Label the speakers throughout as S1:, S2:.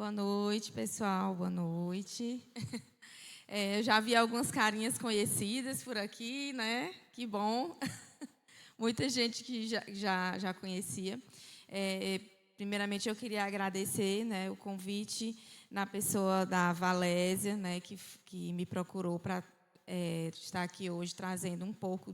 S1: Boa noite, pessoal. Boa noite. Eu já vi algumas carinhas conhecidas por aqui, né? Que bom. Muita gente que já conhecia. Primeiramente, eu queria agradecer, né, o convite na pessoa da Valésia, né, que me procurou para estar aqui hoje trazendo um pouco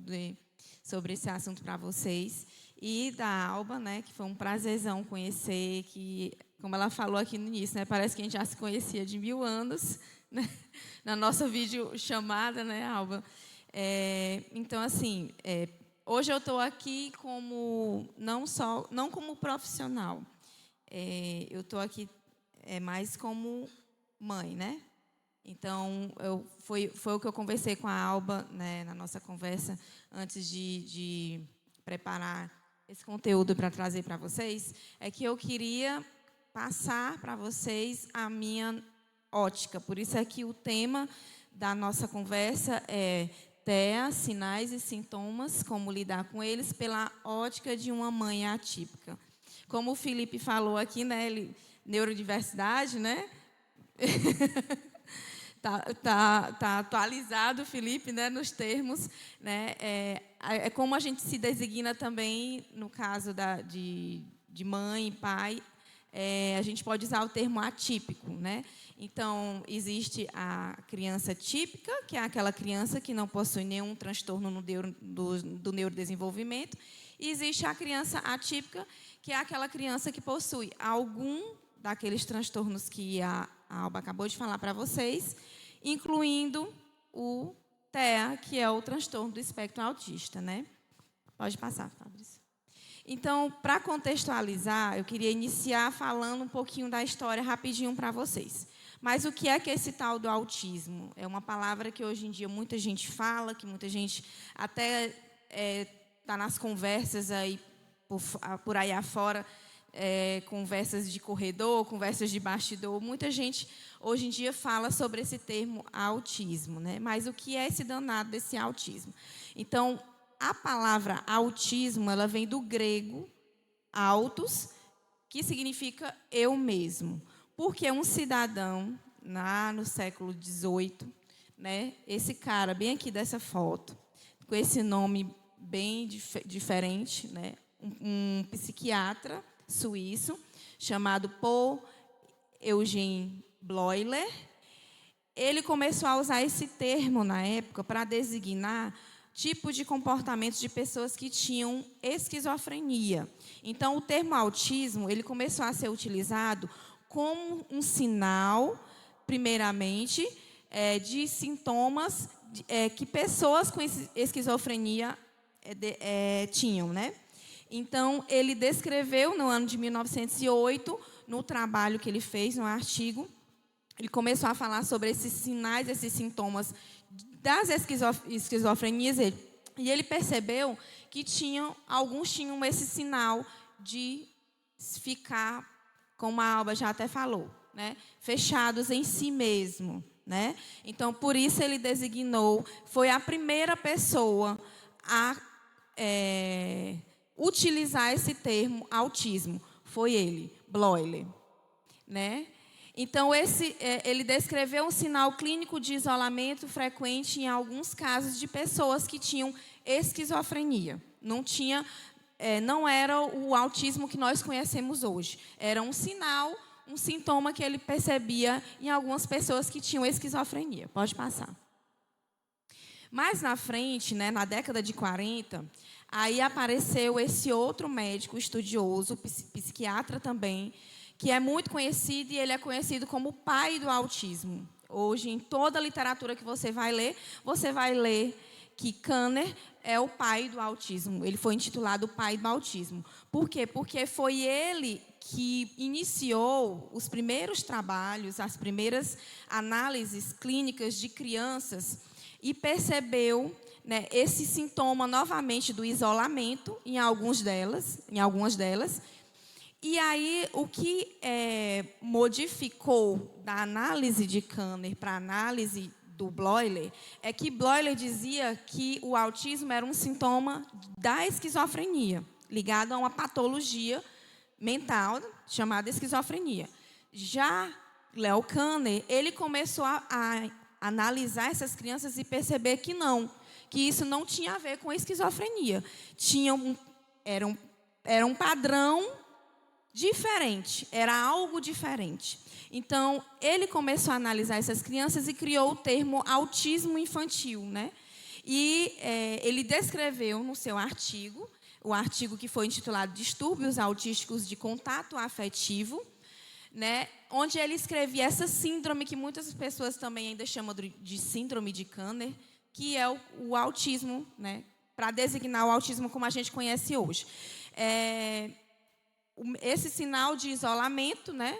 S1: sobre esse assunto para vocês. E da Alba, né, que foi um prazerzão conhecer, que, como ela falou aqui no início, né, parece que a gente já se conhecia de 1000 anos, né, na nossa videochamada, né, Alba? Então, assim, hoje eu estou aqui como, não como profissional, eu estou aqui mais como mãe, né? Então, foi o que eu conversei com a Alba, né, na nossa conversa, antes de preparar esse conteúdo para trazer para vocês, é que eu queria passar para vocês a minha ótica. Por isso é que o tema da nossa conversa é TEA, sinais e sintomas, como lidar com eles pela ótica de uma mãe atípica. Como o Felipe falou aqui, né, neurodiversidade, né? Tá atualizado, Felipe, né, nos termos, né? É como a gente se designa também no caso de mãe e pai. A gente pode usar o termo atípico, né? Então, existe a criança típica, que é aquela criança que não possui nenhum transtorno do neurodesenvolvimento, e existe a criança atípica, que é aquela criança que possui algum daqueles transtornos que a Alba acabou de falar para vocês, incluindo o TEA, que é o transtorno do espectro autista, né? Pode passar, Fabrício. Então, para contextualizar, eu queria iniciar falando um pouquinho da história rapidinho para vocês. Mas o que é esse tal do autismo? É uma palavra que hoje em dia muita gente fala, que muita gente até está nas conversas aí por aí afora, conversas de corredor, conversas de bastidor. Muita gente hoje em dia fala sobre esse termo autismo, né? Mas o que é esse danado desse autismo? Então, a palavra autismo, ela vem do grego autos, que significa eu mesmo. Porque um cidadão, lá no século XVIII, né, esse cara bem aqui dessa foto, com esse nome bem diferente, né, um psiquiatra suíço, chamado Paul Eugene Bleuler, ele começou a usar esse termo na época para designar tipo de comportamentos de pessoas que tinham esquizofrenia. Então, o termo autismo, ele começou a ser utilizado como um sinal, primeiramente, de sintomas que pessoas com esquizofrenia tinham, né? Então, ele descreveu no ano de 1908, no trabalho que ele fez, no artigo, ele começou a falar sobre esses sinais, esses sintomas das esquizofrenias, e ele percebeu que alguns tinham esse sinal de ficar, como a Alba já até falou, né, fechados em si mesmo, né? Então, por isso ele designou, foi a primeira pessoa a utilizar esse termo autismo, foi ele, Bleuler, né? Então, ele descreveu um sinal clínico de isolamento frequente em alguns casos de pessoas que tinham esquizofrenia. Não era o autismo que nós conhecemos hoje. Era um sinal, um sintoma que ele percebia em algumas pessoas que tinham esquizofrenia. Pode passar. Mais na frente, né, na década de 40, aí apareceu esse outro médico estudioso, psiquiatra também, que é muito conhecido, e ele é conhecido como o pai do autismo. Hoje, em toda a literatura que você vai ler que Kanner é o pai do autismo. Ele foi intitulado o pai do autismo. Por quê? Porque foi ele que iniciou os primeiros trabalhos, as primeiras análises clínicas de crianças e percebeu, né, esse sintoma novamente do isolamento em algumas delas. E aí, o que modificou da análise de Kanner para a análise do Bleuler é que Bleuler dizia que o autismo era um sintoma da esquizofrenia, ligado a uma patologia mental chamada esquizofrenia. Já Léo Kanner, ele começou a analisar essas crianças e perceber que não, que isso não tinha a ver com a esquizofrenia. Era um padrão diferente, era algo diferente. Então, ele começou a analisar essas crianças e criou o termo autismo infantil, né? E ele descreveu no seu artigo, o artigo que foi intitulado Distúrbios Autísticos de Contato Afetivo, né, onde ele escrevia essa síndrome que muitas pessoas também ainda chamam de síndrome de Kanner, que é o autismo, né, para designar o autismo como a gente conhece hoje. Esse sinal de isolamento, né,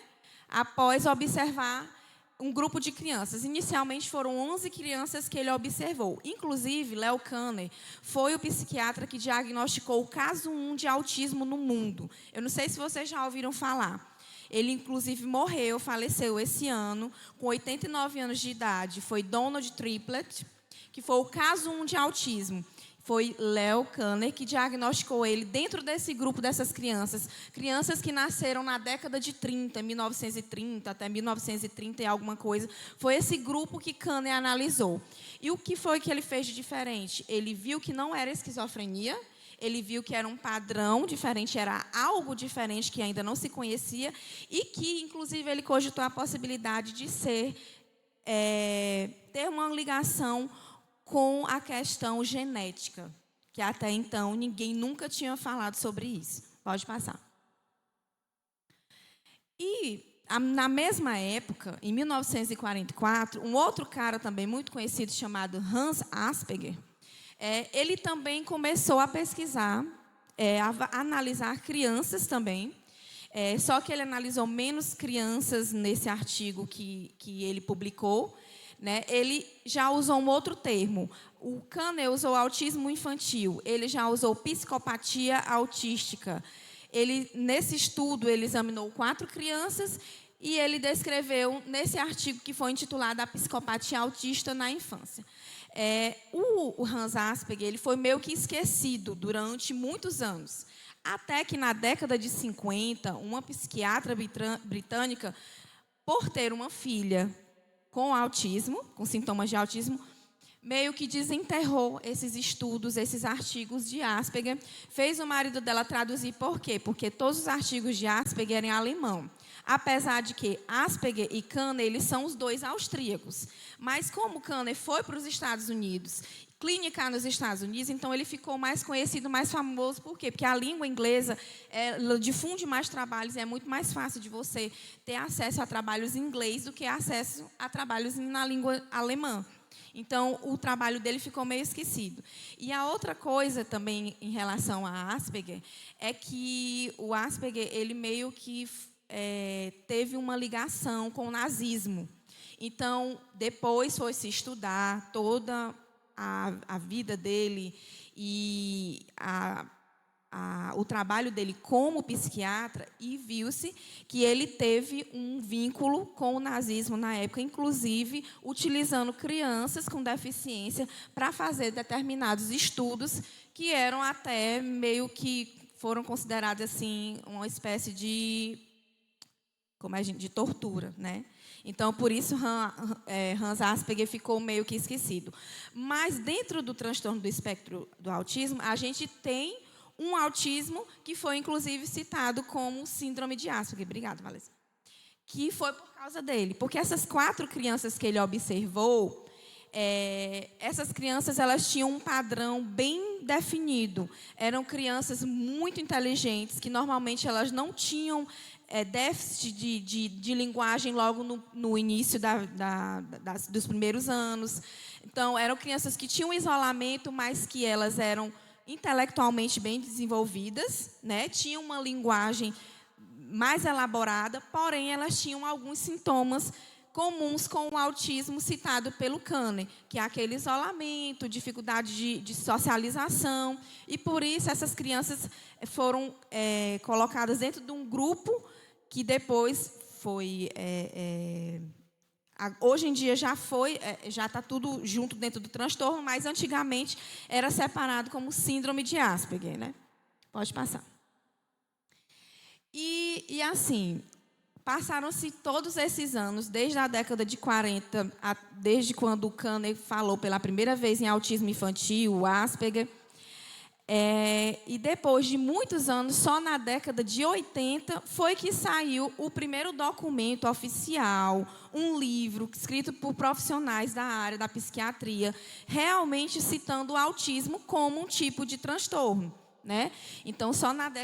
S1: após observar um grupo de crianças. Inicialmente foram 11 crianças que ele observou. Inclusive, Léo Kanner foi o psiquiatra que diagnosticou o caso 1 de autismo no mundo. Eu não sei se vocês já ouviram falar. Ele, inclusive, faleceu esse ano, com 89 anos de idade. Foi Donald Triplett, que foi o caso 1 de autismo. Foi Léo Kanner que diagnosticou ele dentro desse grupo dessas crianças. Crianças que nasceram na década de 30, 1930, até 1930 e alguma coisa. Foi esse grupo que Kanner analisou. E o que foi que ele fez de diferente? Ele viu que não era esquizofrenia. Ele viu que era um padrão diferente, era algo diferente que ainda não se conhecia e que, inclusive, ele cogitou a possibilidade de ter uma ligação com a questão genética, que até então ninguém nunca tinha falado sobre isso. Pode passar. E, na mesma época, em 1944, um outro cara também muito conhecido, chamado Hans Asperger, ele também começou a pesquisar, a analisar crianças também, só que ele analisou menos crianças nesse artigo que ele publicou, né? Ele já usou um outro termo. O Kanner usou autismo infantil, ele já usou psicopatia autística. Nesse estudo, ele examinou 4 crianças e ele descreveu, nesse artigo que foi intitulado A Psicopatia Autista na Infância. O Hans Asperger ele foi meio que esquecido durante muitos anos. Até que, na década de 50, uma psiquiatra britânica, por ter uma filha com autismo, com sintomas de autismo, meio que desenterrou esses estudos, esses artigos de Asperger. Fez o marido dela traduzir. Por quê? Porque todos os artigos de Asperger eram em alemão. Apesar de que Asperger e Kanner, eles são os dois austríacos. Mas como Kanner foi para os Estados Unidos, clínica nos Estados Unidos, então ele ficou mais conhecido, mais famoso. Por quê? Porque a língua inglesa difunde mais trabalhos, é muito mais fácil de você ter acesso a trabalhos em inglês do que acesso a trabalhos na língua alemã. Então, o trabalho dele ficou meio esquecido. E a outra coisa também em relação a Asperger é que o Asperger, ele meio que teve uma ligação com o nazismo. Então, depois foi se estudar toda a vida dele e o trabalho dele como psiquiatra e viu-se que ele teve um vínculo com o nazismo na época, inclusive utilizando crianças com deficiência para fazer determinados estudos que eram até meio que foram considerados assim uma espécie de tortura, né? Então, por isso, Hans Asperger ficou meio que esquecido. Mas, dentro do transtorno do espectro do autismo, a gente tem um autismo que foi, inclusive, citado como síndrome de Asperger. Obrigada, Valesca. Que foi por causa dele. Porque essas 4 crianças que ele observou, essas crianças elas tinham um padrão bem definido. Eram crianças muito inteligentes, que normalmente elas não tinham déficit de linguagem logo no início dos primeiros anos. Então, eram crianças que tinham isolamento, mas que elas eram intelectualmente bem desenvolvidas, né? Tinham uma linguagem mais elaborada, porém, elas tinham alguns sintomas comuns com o autismo citado pelo Kanner, que é aquele isolamento, dificuldade de socialização. E, por isso, essas crianças foram colocadas dentro de um grupo que depois foi... hoje em dia já está tudo junto dentro do transtorno, mas antigamente era separado como síndrome de Asperger, né? Pode passar. E assim, passaram-se todos esses anos, desde a década de 40, desde quando o Kanner falou pela primeira vez em autismo infantil, o Asperger. E depois de muitos anos, só na década de 80, foi que saiu o primeiro documento oficial, um livro escrito por profissionais da área da psiquiatria, realmente citando o autismo como um tipo de transtorno. Né? Então,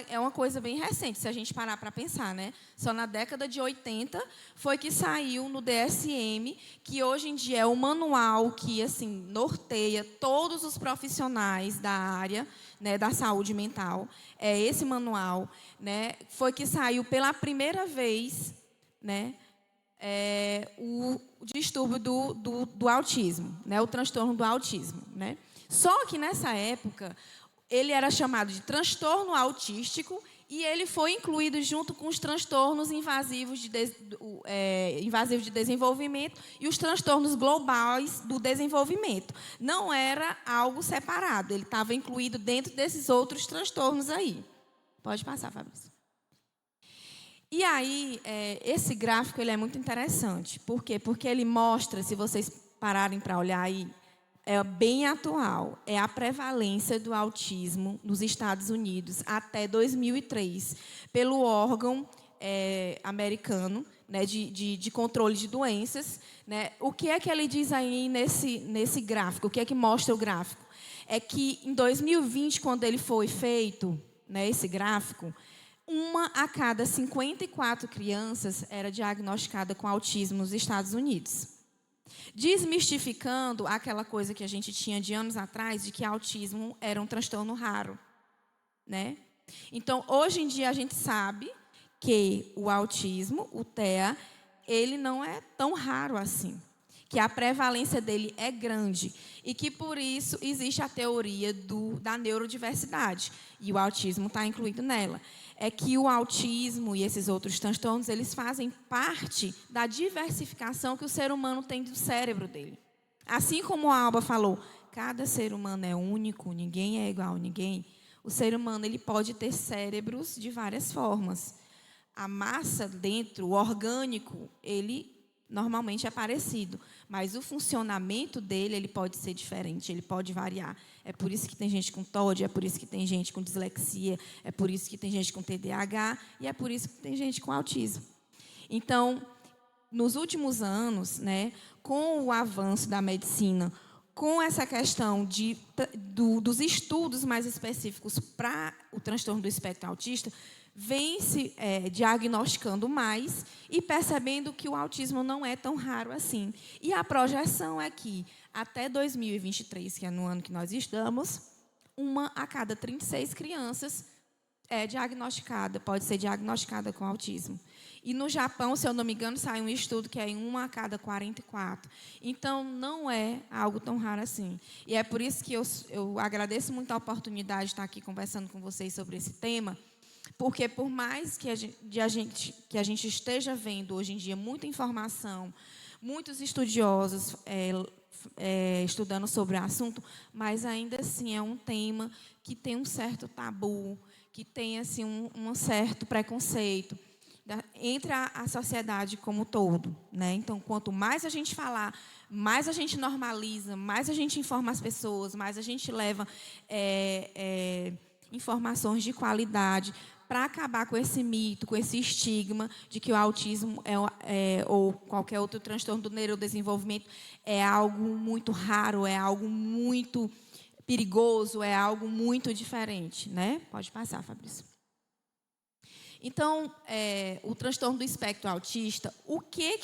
S1: é uma coisa bem recente, se a gente parar para pensar. Né? Só na década de 80 foi que saiu no DSM, que hoje em dia é o manual que assim, norteia todos os profissionais da área, né, da saúde mental. É esse manual, né, foi que saiu pela primeira vez, né, o distúrbio do autismo, né, o transtorno do autismo. Né? Só que nessa época ele era chamado de transtorno autístico e ele foi incluído junto com os transtornos invasivos de desenvolvimento e os transtornos globais do desenvolvimento. Não era algo separado, ele estava incluído dentro desses outros transtornos aí. Pode passar, Fabrício. E aí, esse gráfico ele é muito interessante. Por quê? Porque ele mostra, se vocês pararem para olhar aí, é bem atual, é a prevalência do autismo nos Estados Unidos até 2003, pelo órgão americano, né, de controle de doenças. Né? O que é que ele diz aí nesse gráfico? O que é que mostra o gráfico? É que em 2020, quando ele foi feito, né, esse gráfico, 1 a cada 54 crianças era diagnosticada com autismo nos Estados Unidos. Desmistificando aquela coisa que a gente tinha de anos atrás, de que autismo era um transtorno raro. Né? Então, hoje em dia, a gente sabe que o autismo, o TEA, ele não é tão raro assim. Que a prevalência dele é grande. E que, por isso, existe a teoria da neurodiversidade. E o autismo está incluído nela. É que o autismo e esses outros transtornos, eles fazem parte da diversificação que o ser humano tem do cérebro dele. Assim como a Alba falou, cada ser humano é único, ninguém é igual a ninguém. O ser humano ele pode ter cérebros de várias formas. A massa dentro, o orgânico, ele normalmente é parecido, mas o funcionamento dele ele pode ser diferente, ele pode variar. É por isso que tem gente com TOD, é por isso que tem gente com dislexia, é por isso que tem gente com TDAH e é por isso que tem gente com autismo. Então, nos últimos anos, né, com o avanço da medicina, com essa questão dos estudos mais específicos para o transtorno do espectro autista, vem se diagnosticando mais e percebendo que o autismo não é tão raro assim. E a projeção é que, até 2023, que é no ano que nós estamos, 1 a cada 36 crianças pode ser diagnosticada com autismo. E no Japão, se eu não me engano, sai um estudo que é em 1 a cada 44. Então, não é algo tão raro assim. E é por isso que eu agradeço muito a oportunidade de estar aqui conversando com vocês sobre esse tema, porque, por mais que a gente esteja vendo hoje em dia muita informação, muitos estudiosos estudando sobre o assunto, mas ainda assim é um tema que tem um certo tabu, que tem assim, um certo preconceito entre a sociedade como um todo. Né? Então, quanto mais a gente falar, mais a gente normaliza, mais a gente informa as pessoas, mais a gente leva informações de qualidade, para acabar com esse mito, com esse estigma de que o autismo ou qualquer outro transtorno do neurodesenvolvimento é algo muito raro, é algo muito perigoso, é algo muito diferente. Né? Pode passar, Fabrício. Então, o transtorno do espectro autista, o que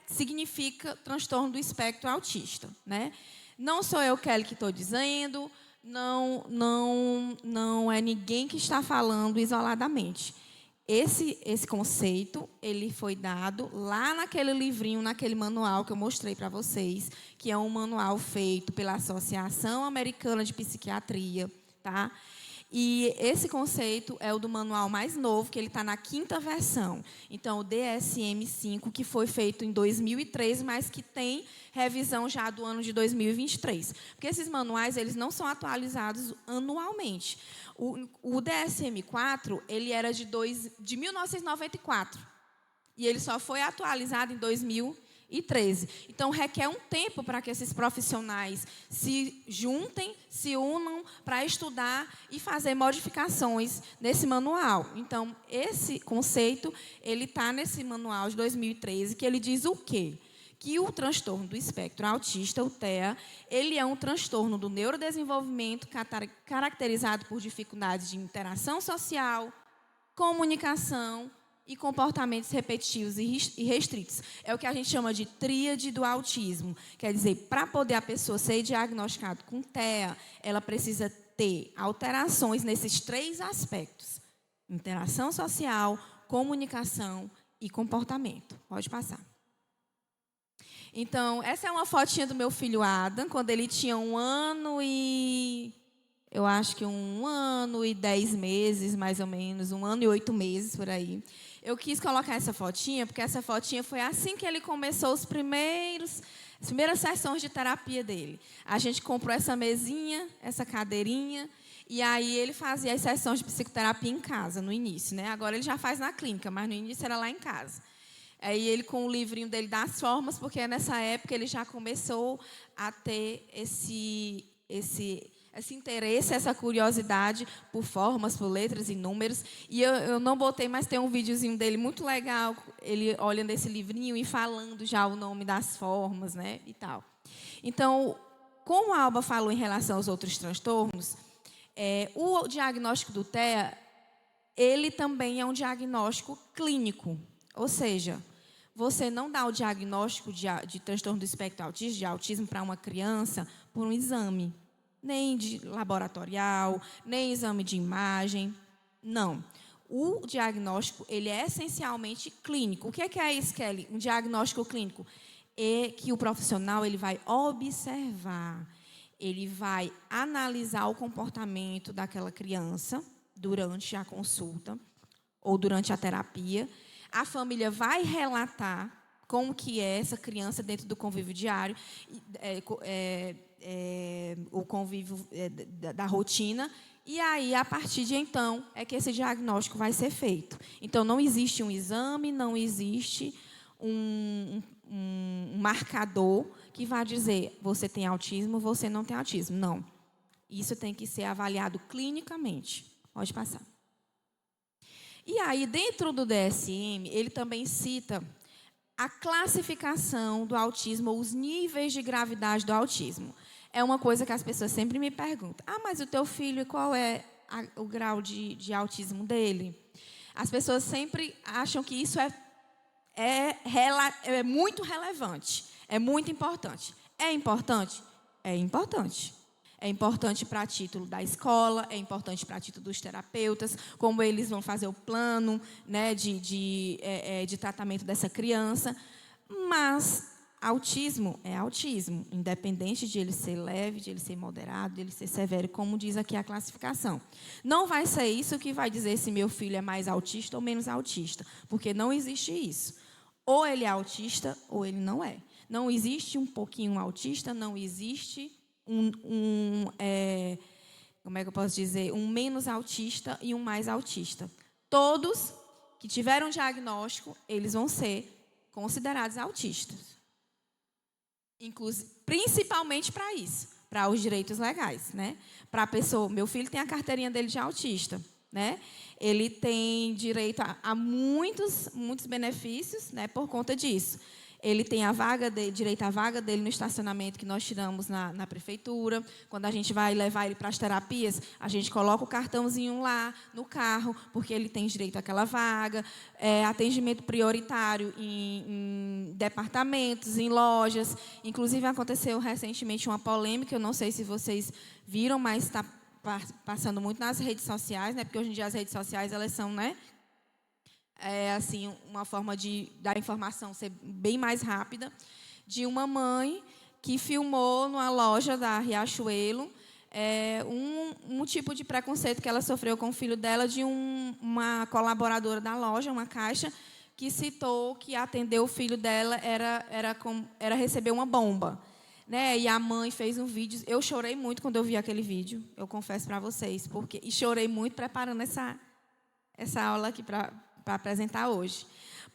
S1: significa transtorno do espectro autista? Né? Não sou eu, Kelly, que estou dizendo. Não é ninguém que está falando isoladamente. Esse conceito ele foi dado lá naquele livrinho, naquele manual que eu mostrei para vocês, que é um manual feito pela Associação Americana de Psiquiatria. Tá? E esse conceito é o do manual mais novo, que ele está na 5ª versão. Então, o DSM-5, que foi feito em 2013, mas que tem revisão já do ano de 2023. Porque esses manuais eles não são atualizados anualmente. O DSM-4 ele era de 1994. E ele só foi atualizado em 2013. Então, requer um tempo para que esses profissionais se juntem, se unam para estudar e fazer modificações nesse manual. Então, esse conceito, ele está nesse manual de 2013, que ele diz o quê? Que o transtorno do espectro autista, o TEA, ele é um transtorno do neurodesenvolvimento caracterizado por dificuldades de interação social, comunicação e comportamentos repetitivos e restritos. É o que a gente chama de tríade do autismo. Quer dizer, para poder a pessoa ser diagnosticada com TEA, ela precisa ter alterações nesses 3 aspectos: interação social, comunicação e comportamento. Pode passar. Então, essa é uma fotinha do meu filho Adam, quando ele tinha 1 ano e... eu acho que 1 ano e 10 meses, mais ou menos, 1 ano e 8 meses, por aí. Eu quis colocar essa fotinha, porque essa fotinha foi assim que ele começou as primeiras sessões de terapia dele. A gente comprou essa mesinha, essa cadeirinha, e aí ele fazia as sessões de psicoterapia em casa, no início, né? Agora ele já faz na clínica, mas no início era lá em casa. Aí ele com o livrinho dele das formas, porque nessa época ele já começou a ter esse interesse, essa curiosidade por formas, por letras e números. E eu não botei, mas tem um videozinho dele muito legal, ele olhando esse livrinho e falando já o nome das formas, né, e tal. Então, como a Alba falou em relação aos outros transtornos, o diagnóstico do TEA, ele também é um diagnóstico clínico. Ou seja, você não dá o diagnóstico de transtorno do espectro autista, de autismo, para uma criança por um exame. Nem de laboratorial, nem exame de imagem. Não. O diagnóstico, ele é essencialmente clínico. O que é isso, Kelly? Um diagnóstico clínico é que o profissional ele vai observar, ele vai analisar o comportamento daquela criança durante a consulta ou durante a terapia. A família vai relatar como que é essa criança dentro do convívio diário, o convívio da rotina, e aí, a partir de então, é que esse diagnóstico vai ser feito. Então, não existe um exame, não existe um marcador que vai dizer você tem autismo, você não tem autismo. Não. Isso tem que ser avaliado clinicamente. Pode passar. E aí, dentro do DSM, ele também cita a classificação do autismo, ou os níveis de gravidade do autismo. É uma coisa que as pessoas sempre me perguntam. Mas o teu filho, qual é o grau de autismo dele? As pessoas sempre acham que isso é muito relevante, é muito importante. É importante? É importante. É importante para título da escola, é importante para título dos terapeutas, como eles vão fazer o plano, né, de tratamento dessa criança. Mas autismo é autismo, independente de ele ser leve, de ele ser moderado, de ele ser severo, como diz aqui a classificação. Não vai ser isso que vai dizer se meu filho é mais autista ou menos autista, porque não existe isso. Ou ele é autista ou ele não é. Não existe um pouquinho autista, não existe como é que eu posso dizer? Um menos autista e um mais autista. Todos que tiveram diagnóstico, eles vão ser considerados autistas. Principalmente para isso, para os direitos legais, né? Para a pessoa, meu filho tem a carteirinha dele de autista, né? Ele tem direito a muitos benefícios, né, por conta disso. Ele tem direito à vaga dele no estacionamento que nós tiramos na prefeitura. Quando a gente vai levar ele para as terapias, a gente coloca o cartãozinho lá no carro, porque ele tem direito àquela vaga. Atendimento prioritário em departamentos, em lojas. Inclusive, aconteceu recentemente uma polêmica, eu não sei se vocês viram, mas está passando muito nas redes sociais, né? Porque hoje em dia as redes sociais, elas são, né? Assim, uma forma de dar informação ser bem mais rápida, de uma mãe que filmou numa loja da Riachuelo um tipo de preconceito que ela sofreu com o filho dela de uma colaboradora da loja, uma caixa, que citou que atender o filho dela era receber uma bomba. Né? E a mãe fez um vídeo. Eu chorei muito quando eu vi aquele vídeo, eu confesso para vocês, e chorei muito preparando essa aula aqui para apresentar hoje.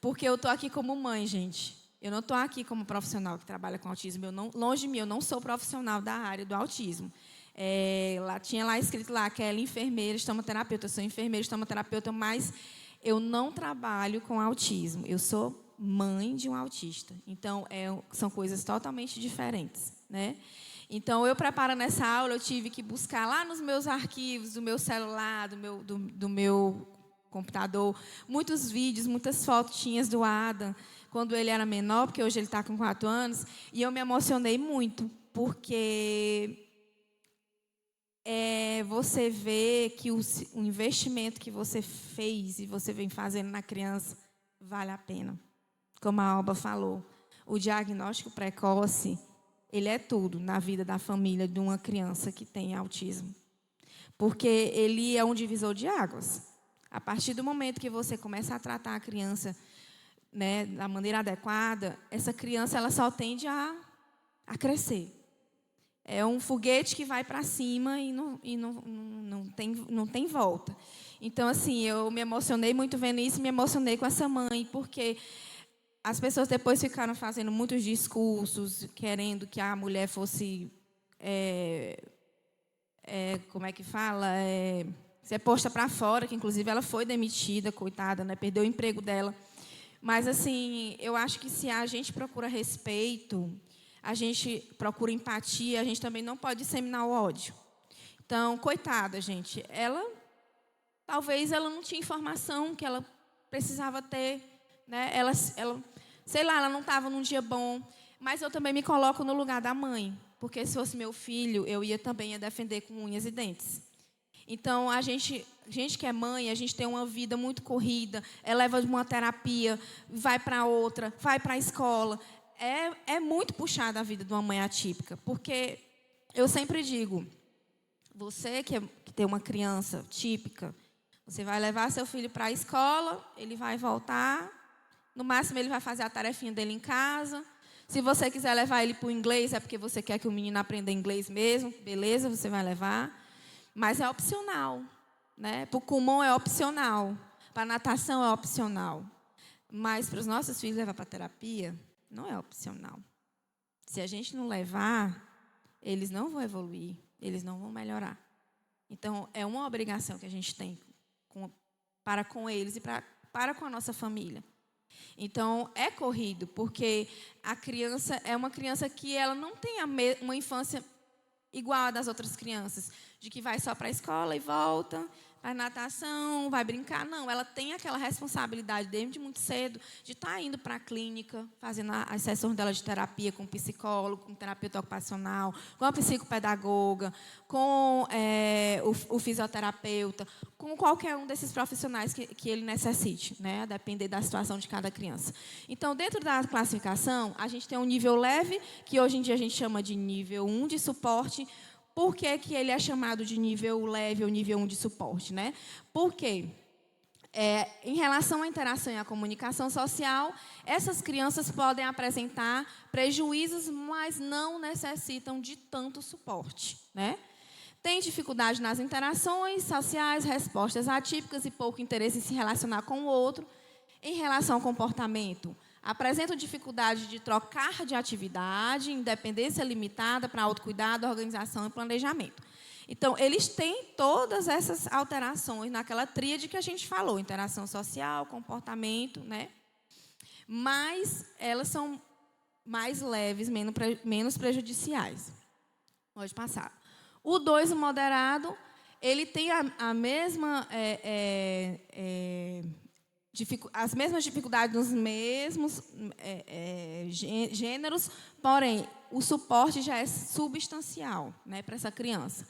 S1: Porque eu estou aqui como mãe, gente. Eu não estou aqui como profissional que trabalha com autismo. Longe de mim, eu não sou profissional da área do autismo. Tinha lá escrito lá que ela é enfermeira, estomaterapeuta. Eu sou enfermeira, estomaterapeuta, mas eu não trabalho com autismo. Eu sou mãe de um autista. Então, são coisas totalmente diferentes, né? Então, eu preparando essa aula, eu tive que buscar lá nos meus arquivos, do meu celular, do meu computador, muitos vídeos, muitas fotinhas do Adam, quando ele era menor, porque hoje ele está com 4 anos, e eu me emocionei muito, porque você vê que o investimento que você fez e você vem fazendo na criança vale a pena. Como a Alba falou, o diagnóstico precoce, ele é tudo na vida da família de uma criança que tem autismo. Porque ele é um divisor de águas. A partir do momento que você começa a tratar a criança, né, da maneira adequada, essa criança ela só tende a crescer. É um foguete que vai para cima e não tem volta. Então, assim, eu me emocionei muito vendo isso, me emocionei com essa mãe, porque as pessoas depois ficaram fazendo muitos discursos, querendo que a mulher fosse, como é que fala? Ser posta para fora, que inclusive ela foi demitida, coitada, né? Perdeu o emprego dela. Mas, assim, eu acho que se a gente procura respeito, a gente procura empatia, a gente também não pode disseminar o ódio. Então, coitada, gente, talvez ela não tinha informação que ela precisava ter, né? Sei lá, ela não estava num dia bom, mas eu também me coloco no lugar da mãe, porque se fosse meu filho, eu também ia defender com unhas e dentes. Então, a gente que é mãe, a gente tem uma vida muito corrida, leva de uma terapia, vai para outra, vai para a escola. É muito puxada a vida de uma mãe atípica, porque eu sempre digo, você que tem uma criança típica, você vai levar seu filho para a escola, ele vai voltar, no máximo ele vai fazer a tarefinha dele em casa. Se você quiser levar ele para o inglês, é porque você quer que o menino aprenda inglês mesmo, beleza, você vai levar. Mas é opcional, né? Para o Kumon é opcional, para a natação é opcional. Mas para os nossos filhos levar para a terapia, não é opcional. Se a gente não levar, eles não vão evoluir, eles não vão melhorar. Então, é uma obrigação que a gente tem para com eles e para com a nossa família. Então, é corrido, porque a criança é uma criança que ela não tem uma infância igual a das outras crianças, de que vai só para a escola e volta, vai natação, vai brincar. Não, ela tem aquela responsabilidade desde muito cedo de estar indo para a clínica, fazendo as sessões dela de terapia com o psicólogo, com o terapeuta ocupacional, com a psicopedagoga, com o fisioterapeuta, com qualquer um desses profissionais que ele necessite, né, a depender da situação de cada criança. Então, dentro da classificação, a gente tem um nível leve, que hoje em dia a gente chama de nível 1 de suporte. Por que ele é chamado de nível leve ou nível 1 de suporte, né? Porque, em relação à interação e à comunicação social, essas crianças podem apresentar prejuízos, mas não necessitam de tanto suporte, né? Tem dificuldade nas interações sociais, respostas atípicas e pouco interesse em se relacionar com o outro. Em relação ao comportamento, apresentam dificuldade de trocar de atividade, independência limitada para autocuidado, organização e planejamento. Então, eles têm todas essas alterações naquela tríade que a gente falou, interação social, comportamento, né? Mas elas são mais leves, menos prejudiciais. Pode passar. O 2, o moderado, ele tem a mesma... as mesmas dificuldades nos mesmos gêneros, porém, o suporte já é substancial, né, para essa criança.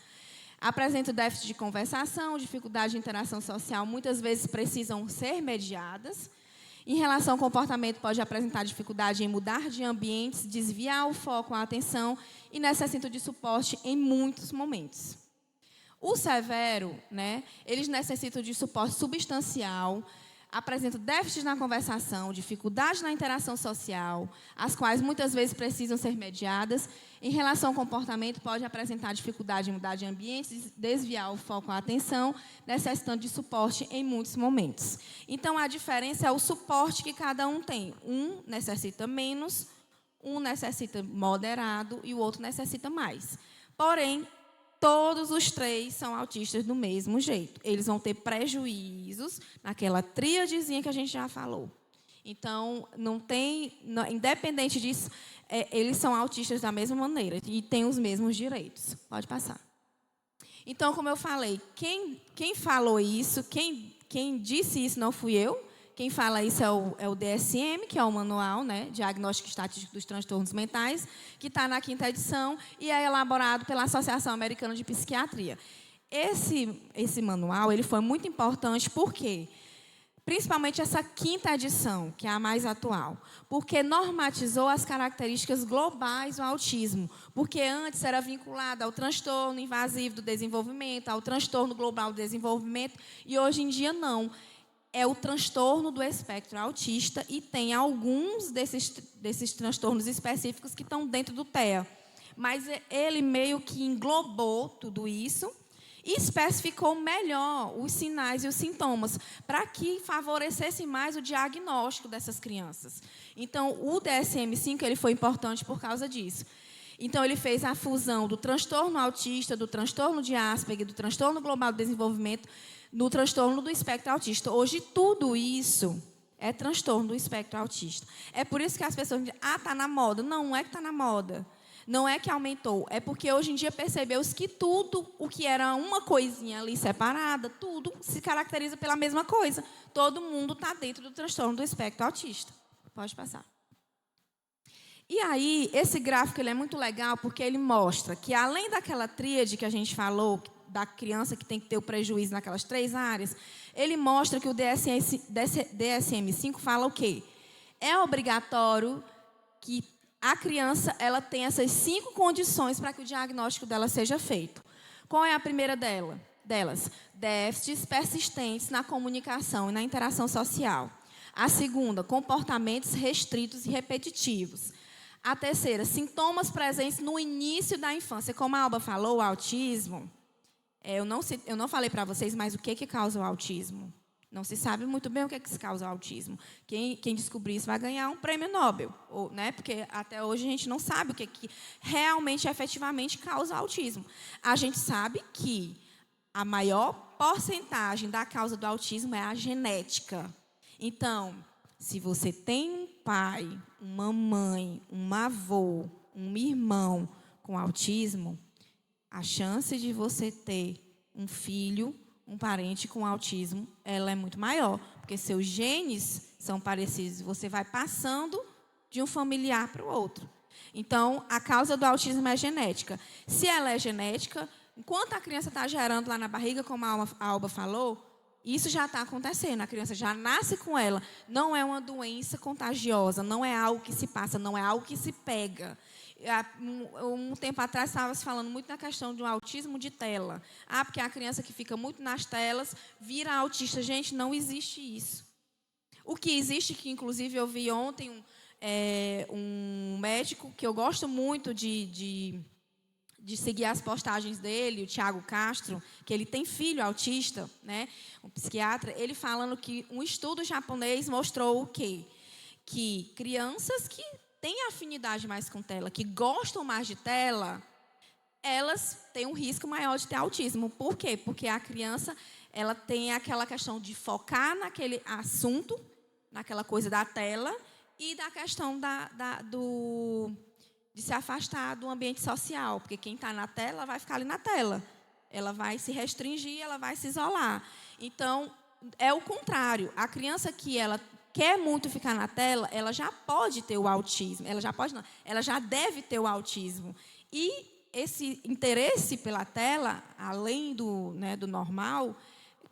S1: Apresenta déficit de conversação, dificuldade de interação social, muitas vezes precisam ser mediadas. Em relação ao comportamento, pode apresentar dificuldade em mudar de ambientes, desviar o foco, a atenção e necessita de suporte em muitos momentos. O severo, né, eles necessitam de suporte substancial. apresentam déficits na conversação, dificuldades na interação social, as quais muitas vezes precisam ser mediadas. Em relação ao comportamento, pode apresentar dificuldade em mudar de ambiente, desviar o foco à atenção, necessitando de suporte em muitos momentos. Então, a diferença é o suporte que cada um tem. Um necessita menos, um necessita moderado e o outro necessita mais. Porém, todos os três são autistas do mesmo jeito. Eles vão ter prejuízos naquela tríadezinha que a gente já falou. Então, não tem, independente disso, eles são autistas da mesma maneira e têm os mesmos direitos. Pode passar. Então, como eu falei, quem falou isso, quem disse isso não fui eu. Quem fala isso é o DSM, que é o Manual, né, Diagnóstico Estatístico dos Transtornos Mentais, que está na 5ª edição e é elaborado pela Associação Americana de Psiquiatria. Esse manual ele foi muito importante, por quê? Principalmente essa 5ª edição, que é a mais atual, porque normatizou as características globais do autismo, porque antes era vinculado ao transtorno invasivo do desenvolvimento, ao transtorno global do desenvolvimento, e hoje em dia não. É o transtorno do espectro autista e tem alguns desses transtornos específicos que estão dentro do TEA. Mas ele meio que englobou tudo isso e especificou melhor os sinais e os sintomas para que favorecesse mais o diagnóstico dessas crianças. Então, o DSM-5 ele foi importante por causa disso. Então, ele fez a fusão do transtorno autista, do transtorno de Asperger, do transtorno global do desenvolvimento, no transtorno do espectro autista. Hoje, tudo isso é transtorno do espectro autista. É por isso que as pessoas dizem, está na moda. Não é que está na moda. Não é que aumentou. É porque hoje em dia percebeu-se que tudo o que era uma coisinha ali separada, tudo se caracteriza pela mesma coisa. Todo mundo está dentro do transtorno do espectro autista. Pode passar. E aí, esse gráfico ele é muito legal porque ele mostra que, além daquela tríade que a gente falou, da criança que tem que ter o prejuízo naquelas 3 áreas, ele mostra que o DSM-5 fala o quê? É obrigatório que a criança ela tenha essas 5 condições para que o diagnóstico dela seja feito. Qual é a primeira delas? Déficits persistentes na comunicação e na interação social. A segunda, comportamentos restritos e repetitivos. A terceira, sintomas presentes no início da infância. Como a Alba falou, o autismo... Eu não falei para vocês, mas o que causa o autismo? Não se sabe muito bem o que causa o autismo. Quem descobrir isso vai ganhar um prêmio Nobel, né? Porque até hoje a gente não sabe o que realmente, efetivamente, causa o autismo. A gente sabe que a maior porcentagem da causa do autismo é a genética. Então, se você tem um pai, uma mãe, um avô, um irmão com autismo, a chance de você ter um filho, um parente com autismo, ela é muito maior, porque seus genes são parecidos. Você vai passando de um familiar para o outro. Então, a causa do autismo é genética. Se ela é genética, enquanto a criança está gerando lá na barriga, como a Alba falou, isso já está acontecendo. A criança já nasce com ela. Não é uma doença contagiosa, não é algo que se passa, não é algo que se pega. Um tempo atrás estava se falando muito na questão de um autismo de tela. Porque a criança que fica muito nas telas vira autista. Gente, não existe isso. O que existe, que inclusive eu vi ontem um médico que eu gosto muito de seguir as postagens dele, o Tiago Castro, que ele tem filho autista, né, um psiquiatra, ele falando que um estudo japonês mostrou o quê? Que crianças que têm afinidade mais com tela, que gostam mais de tela, elas têm um risco maior de ter autismo. Por quê? Porque a criança ela tem aquela questão de focar naquele assunto, naquela coisa da tela, e da questão de se afastar do ambiente social. Porque quem está na tela vai ficar ali na tela. Ela vai se restringir, ela vai se isolar. Então, é o contrário. A criança que ela quer muito ficar na tela, ela já pode ter o autismo. Ela já pode não, ela já deve ter o autismo. E esse interesse pela tela, além do normal,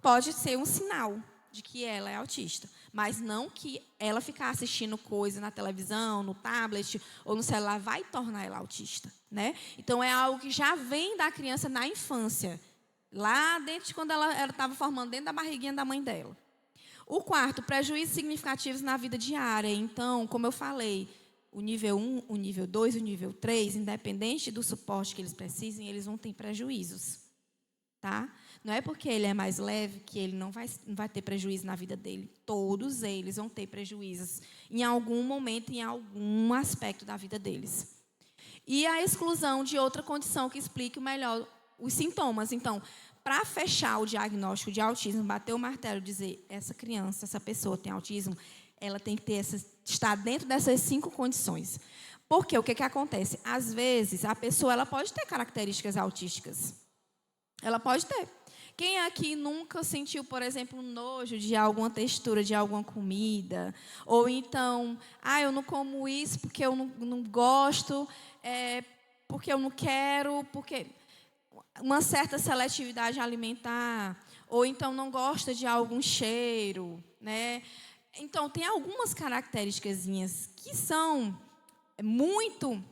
S1: pode ser um sinal de que ela é autista. Mas não que ela ficar assistindo coisa na televisão, no tablet ou no celular vai tornar ela autista, né? Então, é algo que já vem da criança na infância. Lá dentro, quando ela estava formando dentro da barriguinha da mãe dela. O quarto, prejuízos significativos na vida diária. Então, como eu falei, o nível 1, o nível 2 e o nível 3, independente do suporte que eles precisem, eles vão ter prejuízos. Tá? Não é porque ele é mais leve que ele não vai ter prejuízo na vida dele. Todos eles vão ter prejuízos em algum momento, em algum aspecto da vida deles. E a exclusão de outra condição que explique melhor os sintomas. Então, para fechar o diagnóstico de autismo, bater o martelo e dizer essa criança, essa pessoa tem autismo, ela tem que estar dentro dessas 5 condições. Porque o que acontece? Às vezes, a pessoa ela pode ter características autísticas. Ela pode ter. Quem aqui nunca sentiu, por exemplo, nojo de alguma textura de alguma comida? Ou então, eu não como isso porque eu não gosto, porque eu não quero, porque uma certa seletividade alimentar, ou então não gosta de algum cheiro, né? Então, tem algumas características que são muito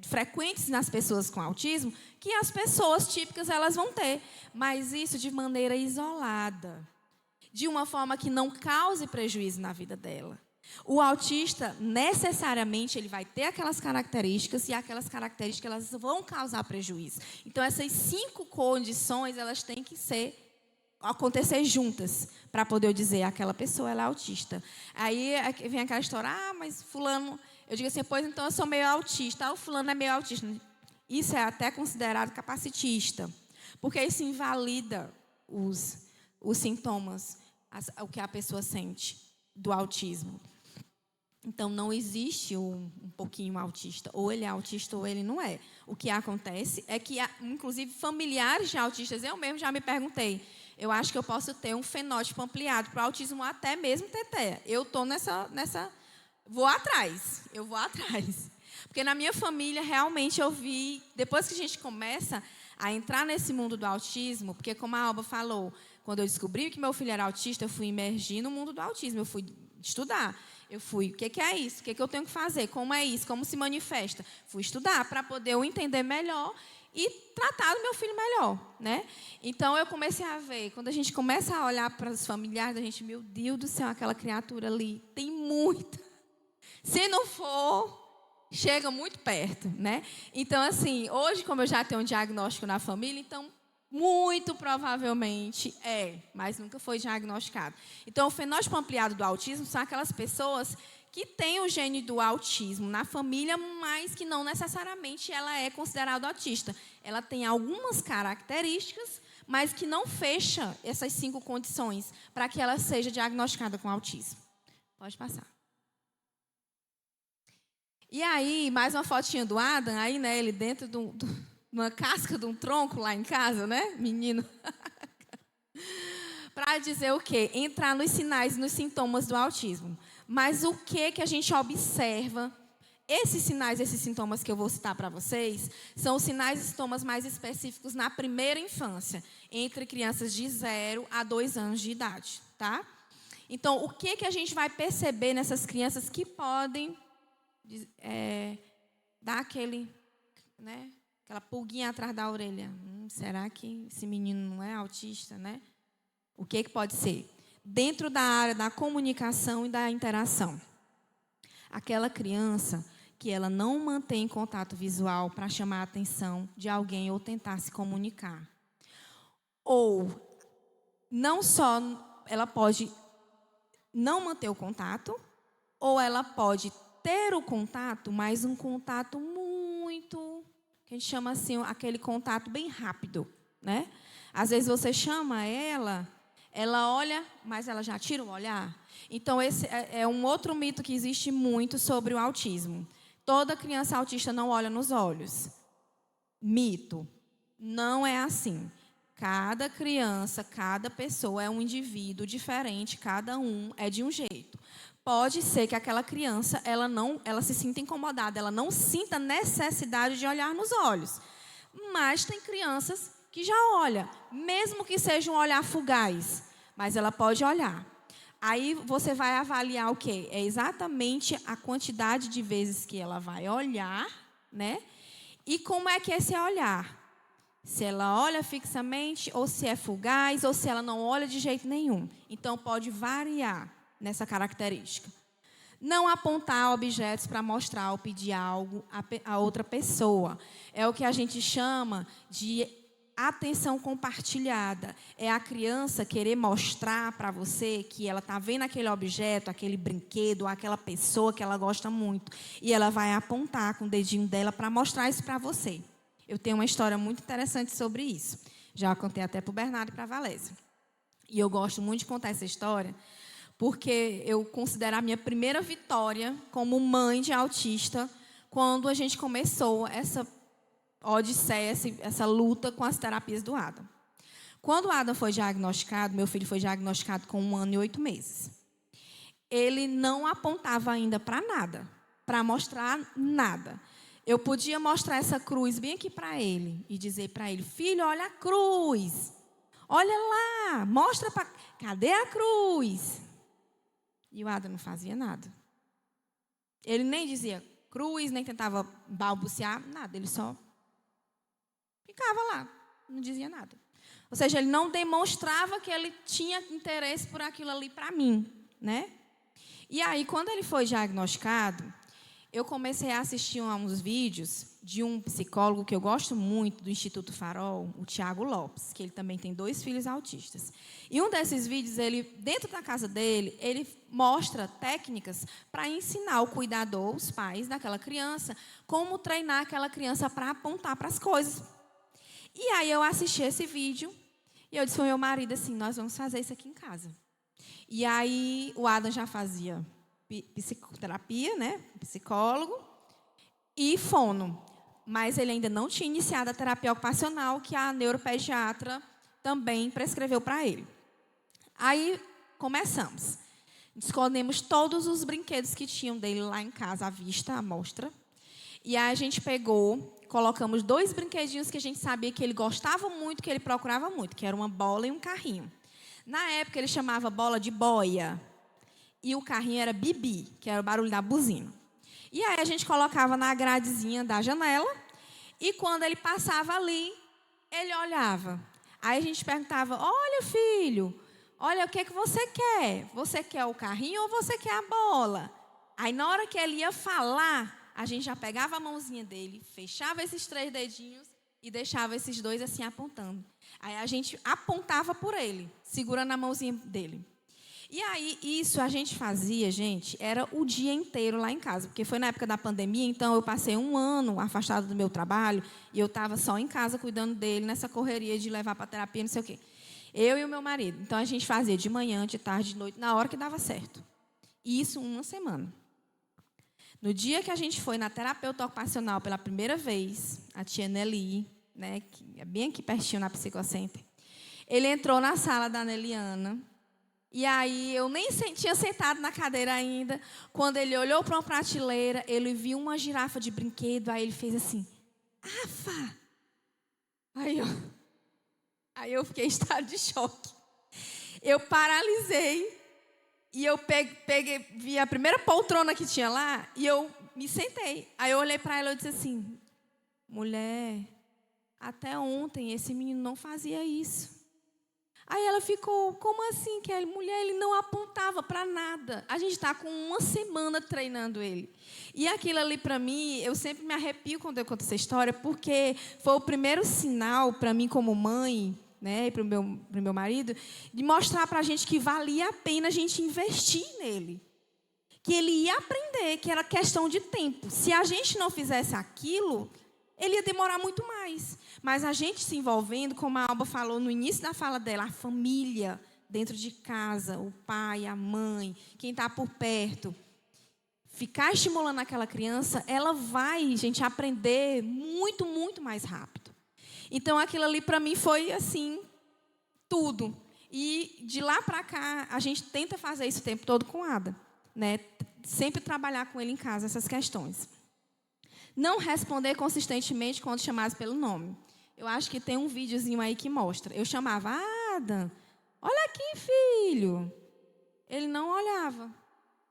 S1: frequentes nas pessoas com autismo, que as pessoas típicas elas vão ter, mas isso de maneira isolada, de uma forma que não cause prejuízo na vida dela. O autista, necessariamente, ele vai ter aquelas características e aquelas características elas vão causar prejuízo. Então, essas 5 condições, elas têm que acontecer juntas, para poder eu dizer, aquela pessoa ela é autista. Aí vem aquela história, mas fulano, eu digo assim, pois então eu sou meio autista, o fulano é meio autista. Isso é até considerado capacitista, porque isso invalida os sintomas, o que a pessoa sente do autismo. Então, não existe um pouquinho autista. Ou ele é autista ou ele não é. O que acontece é que, inclusive, familiares de autistas, eu mesmo já me perguntei, eu acho que eu posso ter um fenótipo ampliado para o autismo, até mesmo TT. Eu estou eu vou atrás. Porque na minha família, realmente, eu vi, depois que a gente começa a entrar nesse mundo do autismo, porque como a Alba falou, quando eu descobri que meu filho era autista, eu fui imergir no mundo do autismo, eu fui estudar. O que é isso? O que eu tenho que fazer? Como é isso? Como se manifesta? Fui estudar para poder eu entender melhor e tratar do meu filho melhor, né? Então, eu comecei a ver, quando a gente começa a olhar para os familiares, a gente, meu Deus do céu, aquela criatura ali, tem muita. Se não for, chega muito perto, né? Então, assim, hoje, como eu já tenho um diagnóstico na família, então, muito provavelmente mas nunca foi diagnosticado. Então, o fenótipo ampliado do autismo são aquelas pessoas que têm o gene do autismo na família, mas que não necessariamente ela é considerada autista. Ela tem algumas características, mas que não fecha essas 5 condições para que ela seja diagnosticada com autismo. Pode passar. E aí, mais uma fotinha do Adam, aí, né, ele dentro de uma casca de um tronco lá em casa, né, menino? Para dizer o quê? Entrar nos sinais, nos sintomas do autismo. Mas o que a gente observa? Esses sinais, esses sintomas que eu vou citar para vocês, são os sinais e sintomas mais específicos na primeira infância, entre crianças de 0 a 2 anos de idade, tá? Então, o que a gente vai perceber nessas crianças que podem dar aquela pulguinha atrás da orelha? Será que esse menino não é autista, né? O que pode ser? Dentro da área da comunicação e da interação. Aquela criança que ela não mantém contato visual para chamar a atenção de alguém ou tentar se comunicar. Ou, não só ela pode não manter o contato, ou ela pode ter o contato, mas um contato muito, que a gente chama assim, aquele contato bem rápido, né? Às vezes você chama ela olha, mas ela já tira o olhar. Então, esse é um outro mito que existe muito sobre o autismo. Toda criança autista não olha nos olhos. Mito. Não é assim. Cada criança, cada pessoa é um indivíduo diferente, cada um é de um jeito. Pode ser que aquela criança, ela se sinta incomodada, ela não sinta necessidade de olhar nos olhos. Mas tem crianças que já olham, mesmo que seja um olhar fugaz, mas ela pode olhar. Aí você vai avaliar o quê? É exatamente a quantidade de vezes que ela vai olhar, né? E como é que é esse olhar? Se ela olha fixamente, ou se é fugaz, ou se ela não olha de jeito nenhum. Então, pode variar nessa característica. Não apontar objetos para mostrar ou pedir algo a outra pessoa. É o que a gente chama de atenção compartilhada. É a criança querer mostrar para você que ela está vendo aquele objeto, aquele brinquedo, aquela pessoa que ela gosta muito. E ela vai apontar com o dedinho dela para mostrar isso para você. Eu tenho uma história muito interessante sobre isso. Já contei até para o Bernardo e para a Valésia. E eu gosto muito de contar essa história, porque eu considero a minha primeira vitória como mãe de autista, quando a gente começou essa odisseia, essa luta com as terapias do Adam. Quando o Adam foi diagnosticado, meu filho foi diagnosticado com 1 ano e 8 meses. Ele não apontava ainda para nada, para mostrar nada. Eu podia mostrar essa cruz bem aqui para ele e dizer para ele: filho, olha a cruz. Olha lá, mostra para... Cadê a cruz? E o Adam não fazia nada. Ele nem dizia cruz, nem tentava balbuciar, nada. Ele só ficava lá, não dizia nada. Ou seja, ele não demonstrava que ele tinha interesse por aquilo ali para mim, né? E aí, quando ele foi diagnosticado, eu comecei a assistir uns vídeos de um psicólogo que eu gosto muito, do Instituto Farol, o Tiago Lopes, que ele também tem 2 filhos autistas. E um desses vídeos, ele, dentro da casa dele, ele mostra técnicas para ensinar o cuidador, os pais daquela criança, como treinar aquela criança para apontar para as coisas. E aí eu assisti esse vídeo e eu disse ao meu marido assim: nós vamos fazer isso aqui em casa. E aí o Adam já fazia psicoterapia, né, psicólogo e fono, mas ele ainda não tinha iniciado a terapia ocupacional, que a neuropediatra também prescreveu para ele. Aí começamos. Escolhemos todos os brinquedos que tinham dele lá em casa à vista, à mostra. E aí a gente pegou, colocamos 2 brinquedinhos que a gente sabia que ele gostava muito, que ele procurava muito, que era uma bola e um carrinho. Na época ele chamava bola de boia. E o carrinho era bibi, que era o barulho da buzina. E aí a gente colocava na gradezinha da janela, e quando ele passava ali, ele olhava. Aí a gente perguntava: olha, filho, olha, o que é que você quer? Você quer o carrinho ou você quer a bola? Aí na hora que ele ia falar, a gente já pegava a mãozinha dele, fechava esses 3 dedinhos e deixava esses 2 assim apontando. Aí a gente apontava por ele, segurando a mãozinha dele. E aí, isso a gente fazia, gente, era o dia inteiro lá em casa. Porque foi na época da pandemia, então eu passei 1 ano afastado do meu trabalho e eu estava só em casa cuidando dele, nessa correria de levar para terapia, não sei o quê. Eu e o meu marido. Então, a gente fazia de manhã, de tarde, de noite, na hora que dava certo. E isso 1 semana. No dia que a gente foi na terapeuta ocupacional pela primeira vez, a tia Nelly, né, que é bem aqui pertinho na Psicocenter, ele entrou na sala da Neliana. E aí, eu nem tinha sentado na cadeira ainda. Quando ele olhou para uma prateleira, ele viu uma girafa de brinquedo. Aí ele fez assim: Afa! Aí eu fiquei em estado de choque. Eu paralisei. E eu peguei, vi a primeira poltrona que tinha lá. E eu me sentei. Aí eu olhei para ela e disse assim: mulher, até ontem esse menino não fazia isso. Aí ela ficou: como assim, Kelly? Mulher, ele não apontava para nada. A gente está com 1 semana treinando ele. E aquilo ali, para mim, eu sempre me arrepio quando eu conto essa história, porque foi o primeiro sinal para mim como mãe, né, e para o meu marido, de mostrar para a gente que valia a pena a gente investir nele. Que ele ia aprender, que era questão de tempo. Se a gente não fizesse aquilo, ele ia demorar muito mais. Mas a gente se envolvendo, como a Alba falou no início da fala dela, a família dentro de casa, o pai, a mãe, quem está por perto, ficar estimulando aquela criança, ela vai, gente, aprender muito, muito mais rápido. Então, aquilo ali para mim foi assim, tudo. E de lá para cá, a gente tenta fazer isso o tempo todo com a Ada, né? Sempre trabalhar com ele em casa, essas questões. Não responder consistentemente quando chamados pelo nome. Eu acho que tem um videozinho aí que mostra. Eu chamava: Adam, olha aqui, filho. Ele não olhava.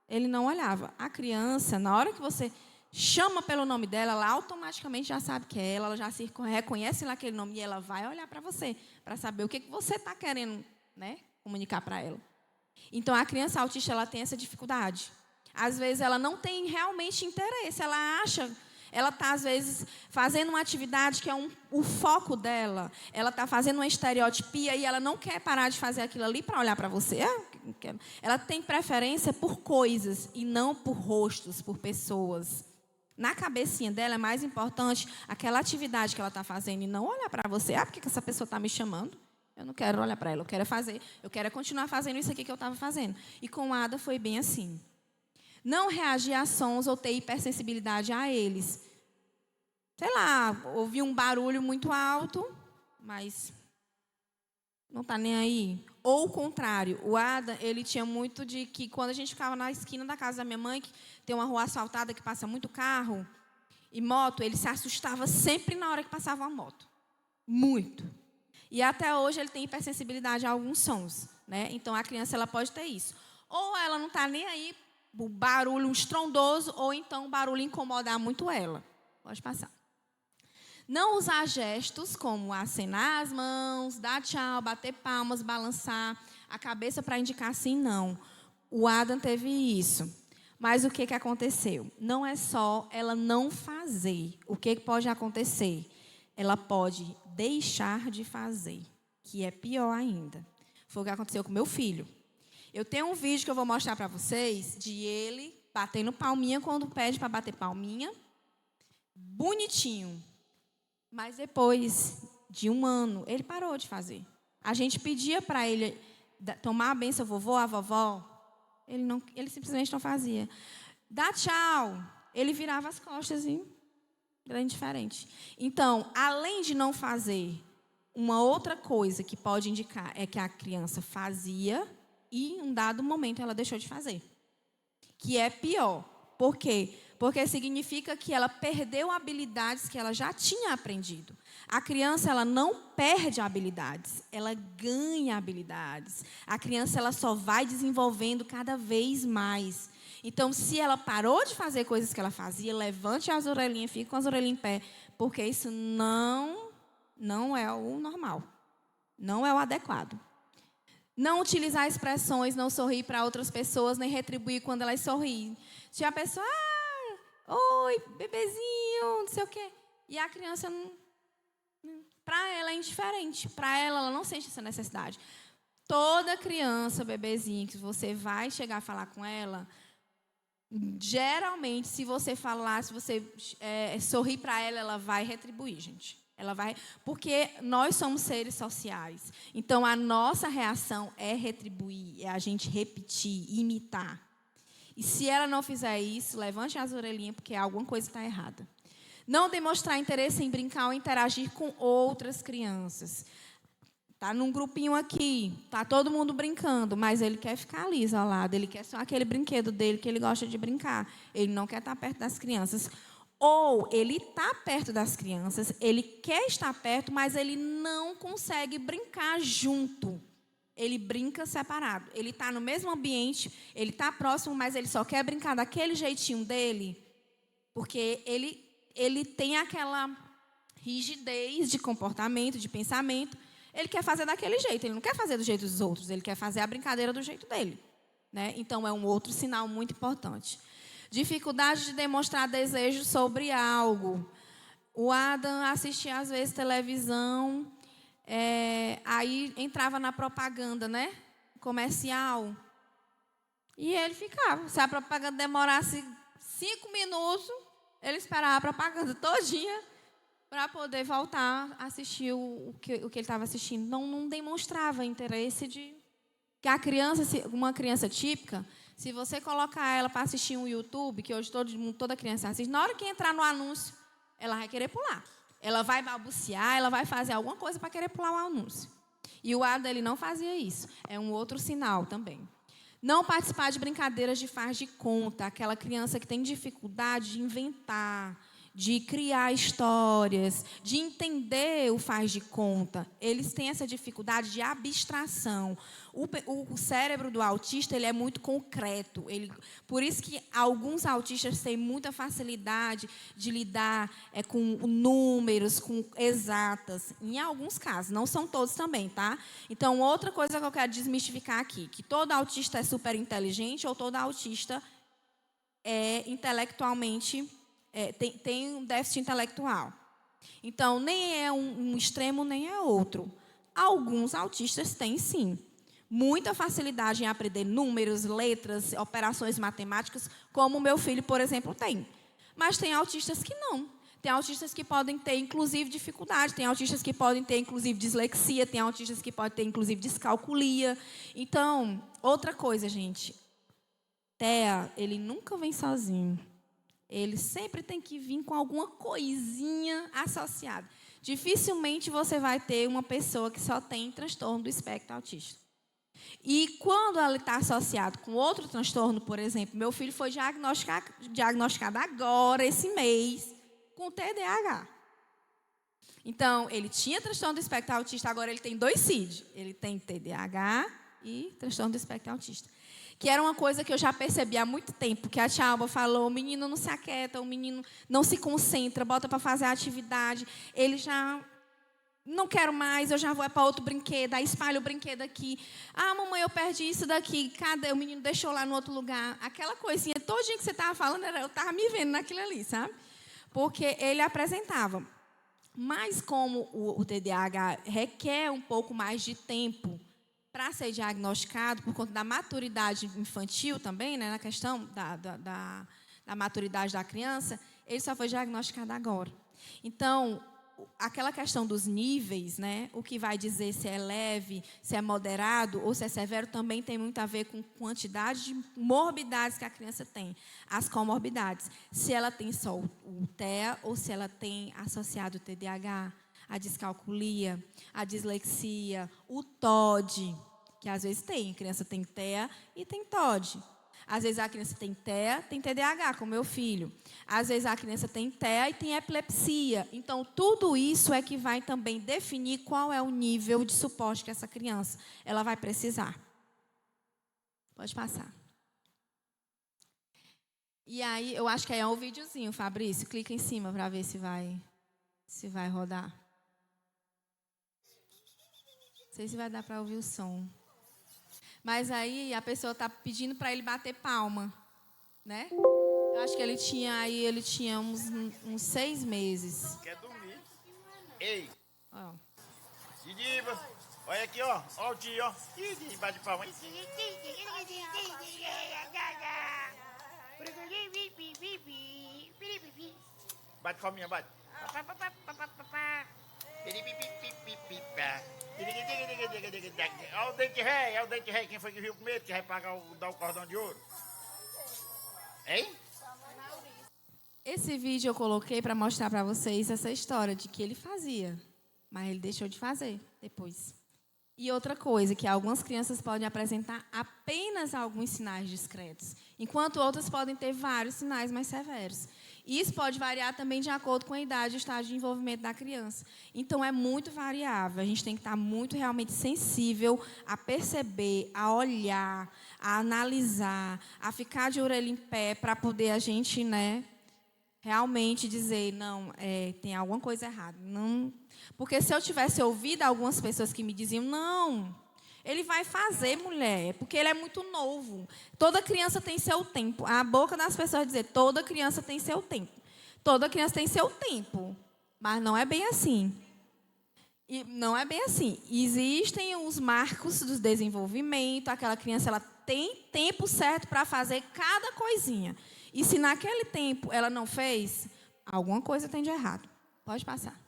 S1: Ele não olhava. A criança, na hora que você chama pelo nome dela, ela automaticamente já sabe que é ela já se reconhece naquele nome e ela vai olhar para você, para saber o que você está querendo, né, comunicar para ela. Então, a criança autista, ela tem essa dificuldade. Às vezes, ela não tem realmente interesse, ela acha... Ela está, às vezes, fazendo uma atividade que é o foco dela. Ela está fazendo uma estereotipia e ela não quer parar de fazer aquilo ali para olhar para você. Ela tem preferência por coisas e não por rostos, por pessoas. Na cabecinha dela é mais importante aquela atividade que ela está fazendo e não olhar para você. Por que essa pessoa está me chamando? Eu não quero olhar para ela, eu quero continuar fazendo isso aqui que eu estava fazendo. E com a Ada foi bem assim. Não reagir a sons ou ter hipersensibilidade a eles. Sei lá, ouvir um barulho muito alto, mas não está nem aí. Ou o contrário, o Adam, ele tinha muito de que quando a gente ficava na esquina da casa da minha mãe, que tem uma rua asfaltada que passa muito carro e moto, ele se assustava sempre na hora que passava uma moto. Muito. E até hoje ele tem hipersensibilidade a alguns sons, né? Então a criança ela pode ter isso. Ou ela não está nem aí, o barulho estrondoso, ou então o barulho incomodar muito ela. Pode passar. Não usar gestos como acenar as mãos, dar tchau, bater palmas, balançar a cabeça para indicar sim, não. O Adam teve isso. Mas o que aconteceu? Não é só ela não fazer. O que pode acontecer? Ela pode deixar de fazer, que é pior ainda. Foi o que aconteceu com meu filho. Eu tenho um vídeo que eu vou mostrar para vocês de ele batendo palminha quando pede para bater palminha. Bonitinho. Mas depois de 1 ano, ele parou de fazer. A gente pedia para ele tomar a benção vovô, a vovó. Ele simplesmente não fazia. Dá tchau. Ele virava as costas e era indiferente. Então, além de não fazer, uma outra coisa que pode indicar é que a criança fazia e, em um dado momento, ela deixou de fazer. Que é pior. Por quê? Porque significa que ela perdeu habilidades que ela já tinha aprendido. A criança, ela não perde habilidades, ela ganha habilidades. A criança, ela só vai desenvolvendo cada vez mais. Então, se ela parou de fazer coisas que ela fazia, levante as orelhinhas, fique com as orelhinhas em pé, porque isso não é o normal, não é o adequado. Não utilizar expressões, não sorrir para outras pessoas, nem retribuir quando elas sorriem. Se a pessoa, oi, bebezinho, não sei o quê. E a criança, para ela é indiferente. Para ela não sente essa necessidade. Toda criança, bebezinho, que você vai chegar a falar com ela, geralmente, se você falar, se você sorrir para ela, ela vai retribuir, gente. Ela vai, porque nós somos seres sociais. Então, a nossa reação é retribuir, é a gente repetir, imitar. E se ela não fizer isso, levante as orelhinhas, porque alguma coisa está errada. Não demonstrar interesse em brincar ou interagir com outras crianças. Está num grupinho aqui, está todo mundo brincando, mas ele quer ficar ali isolado, ele quer só aquele brinquedo dele que ele gosta de brincar. Ele não quer estar perto das crianças. Ou ele está perto das crianças, ele quer estar perto, mas ele não consegue brincar junto. Ele brinca separado. Ele está no mesmo ambiente, ele está próximo, mas ele só quer brincar daquele jeitinho dele, porque ele tem aquela rigidez de comportamento, de pensamento. Ele quer fazer daquele jeito, ele não quer fazer do jeito dos outros, ele quer fazer a brincadeira do jeito dele, né? Então, é um outro sinal muito importante. Dificuldade de demonstrar desejo sobre algo. O Adam assistia, às vezes, televisão, aí entrava na propaganda, né? Comercial. E ele ficava. Se a propaganda demorasse 5 minutos, ele esperava a propaganda todinha para poder voltar a assistir o que ele estava assistindo. Não demonstrava interesse de... Que a criança, uma criança típica... Se você colocar ela para assistir um YouTube, que hoje toda criança assiste, na hora que entrar no anúncio, ela vai querer pular. Ela vai balbuciar, ela vai fazer alguma coisa para querer pular o anúncio. E o Adam, ele não fazia isso. É um outro sinal também. Não participar de brincadeiras de faz de conta. Aquela criança que tem dificuldade de inventar, de criar histórias, de entender o faz de conta. Eles têm essa dificuldade de abstração. O cérebro do autista ele é muito concreto. Por isso que alguns autistas têm muita facilidade de lidar com números, com exatas. Em alguns casos, não são todos também, tá? Então, outra coisa que eu quero desmistificar aqui, que todo autista é super inteligente ou todo autista é intelectualmente... tem um déficit intelectual. Então, nem é um extremo, nem é outro. Alguns autistas têm, sim, muita facilidade em aprender números, letras, operações matemáticas, como o meu filho, por exemplo, tem. Mas tem autistas que não. Tem autistas que podem ter, inclusive, dificuldade. Tem autistas que podem ter, inclusive, dislexia. Tem autistas que podem ter, inclusive, descalculia. Então, outra coisa, gente. TEA, ele nunca vem sozinho. Ele sempre tem que vir com alguma coisinha associada. Dificilmente você vai ter uma pessoa que só tem transtorno do espectro autista. E quando ela está associado com outro transtorno, por exemplo, meu filho foi diagnosticado agora, esse mês, com TDAH. Então, ele tinha transtorno do espectro autista, agora ele tem 2 CID. Ele tem TDAH e transtorno do espectro autista. Que era uma coisa que eu já percebi há muito tempo, que a tia Alba falou, o menino não se aquieta, o menino não se concentra, bota para fazer a atividade, ele já não quero mais, eu já vou para outro brinquedo, aí espalha o brinquedo aqui. Ah, mamãe, eu perdi isso daqui, cadê? O menino deixou lá no outro lugar. Aquela coisinha todinha que você estava falando, eu estava me vendo naquilo ali, sabe? Porque ele apresentava. Mas como o TDAH requer um pouco mais de tempo para ser diagnosticado, por conta da maturidade infantil também, né, na questão da maturidade da criança, ele só foi diagnosticado agora. Então, aquela questão dos níveis, né, o que vai dizer se é leve, se é moderado ou se é severo, também tem muito a ver com quantidade de morbidades que a criança tem, as comorbidades. Se ela tem só o TEA ou se ela tem associado o TDAH, a descalculia, a dislexia, o TOD, que às vezes tem. A criança tem TEA e tem TOD. Às vezes a criança tem TEA, tem TDAH, como meu filho. Às vezes a criança tem TEA e tem epilepsia. Então, tudo isso é que vai também definir qual é o nível de suporte que essa criança ela vai precisar. Pode passar. E aí, eu acho que aí é um videozinho, Fabrício. Clica em cima para ver se vai rodar. Não sei se vai dar para ouvir o som. Mas aí a pessoa está pedindo para ele bater palma, né? Eu acho que ele tinha uns 6 meses.
S2: Quer dormir? Ei!
S1: Ó.
S2: Didiba! Olha aqui, ó. Ó o tio, ó. Bate palma. Bate palminha, bate. Olha o dente ré, é o dente ré. Quem foi que viu primeiro que vai dar o cordão de ouro? Hein?
S1: Esse vídeo eu coloquei para mostrar para vocês essa história de que ele fazia, mas ele deixou de fazer depois. E outra coisa, que algumas crianças podem apresentar apenas alguns sinais discretos, enquanto outras podem ter vários sinais mais severos. E isso pode variar também de acordo com a idade e o estágio de envolvimento da criança. Então, é muito variável. A gente tem que estar muito realmente sensível a perceber, a olhar, a analisar, a ficar de orelha em pé para poder a gente, né, realmente dizer, não, tem alguma coisa errada. Não, porque se eu tivesse ouvido algumas pessoas que me diziam, não, ele vai fazer, mulher, porque ele é muito novo. Toda criança tem seu tempo. A boca das pessoas dizer, toda criança tem seu tempo. Toda criança tem seu tempo. Mas não é bem assim. E não é bem assim. Existem os marcos do desenvolvimento. Aquela criança ela tem tempo certo para fazer cada coisinha. E se naquele tempo ela não fez, alguma coisa tem de errado. Pode passar.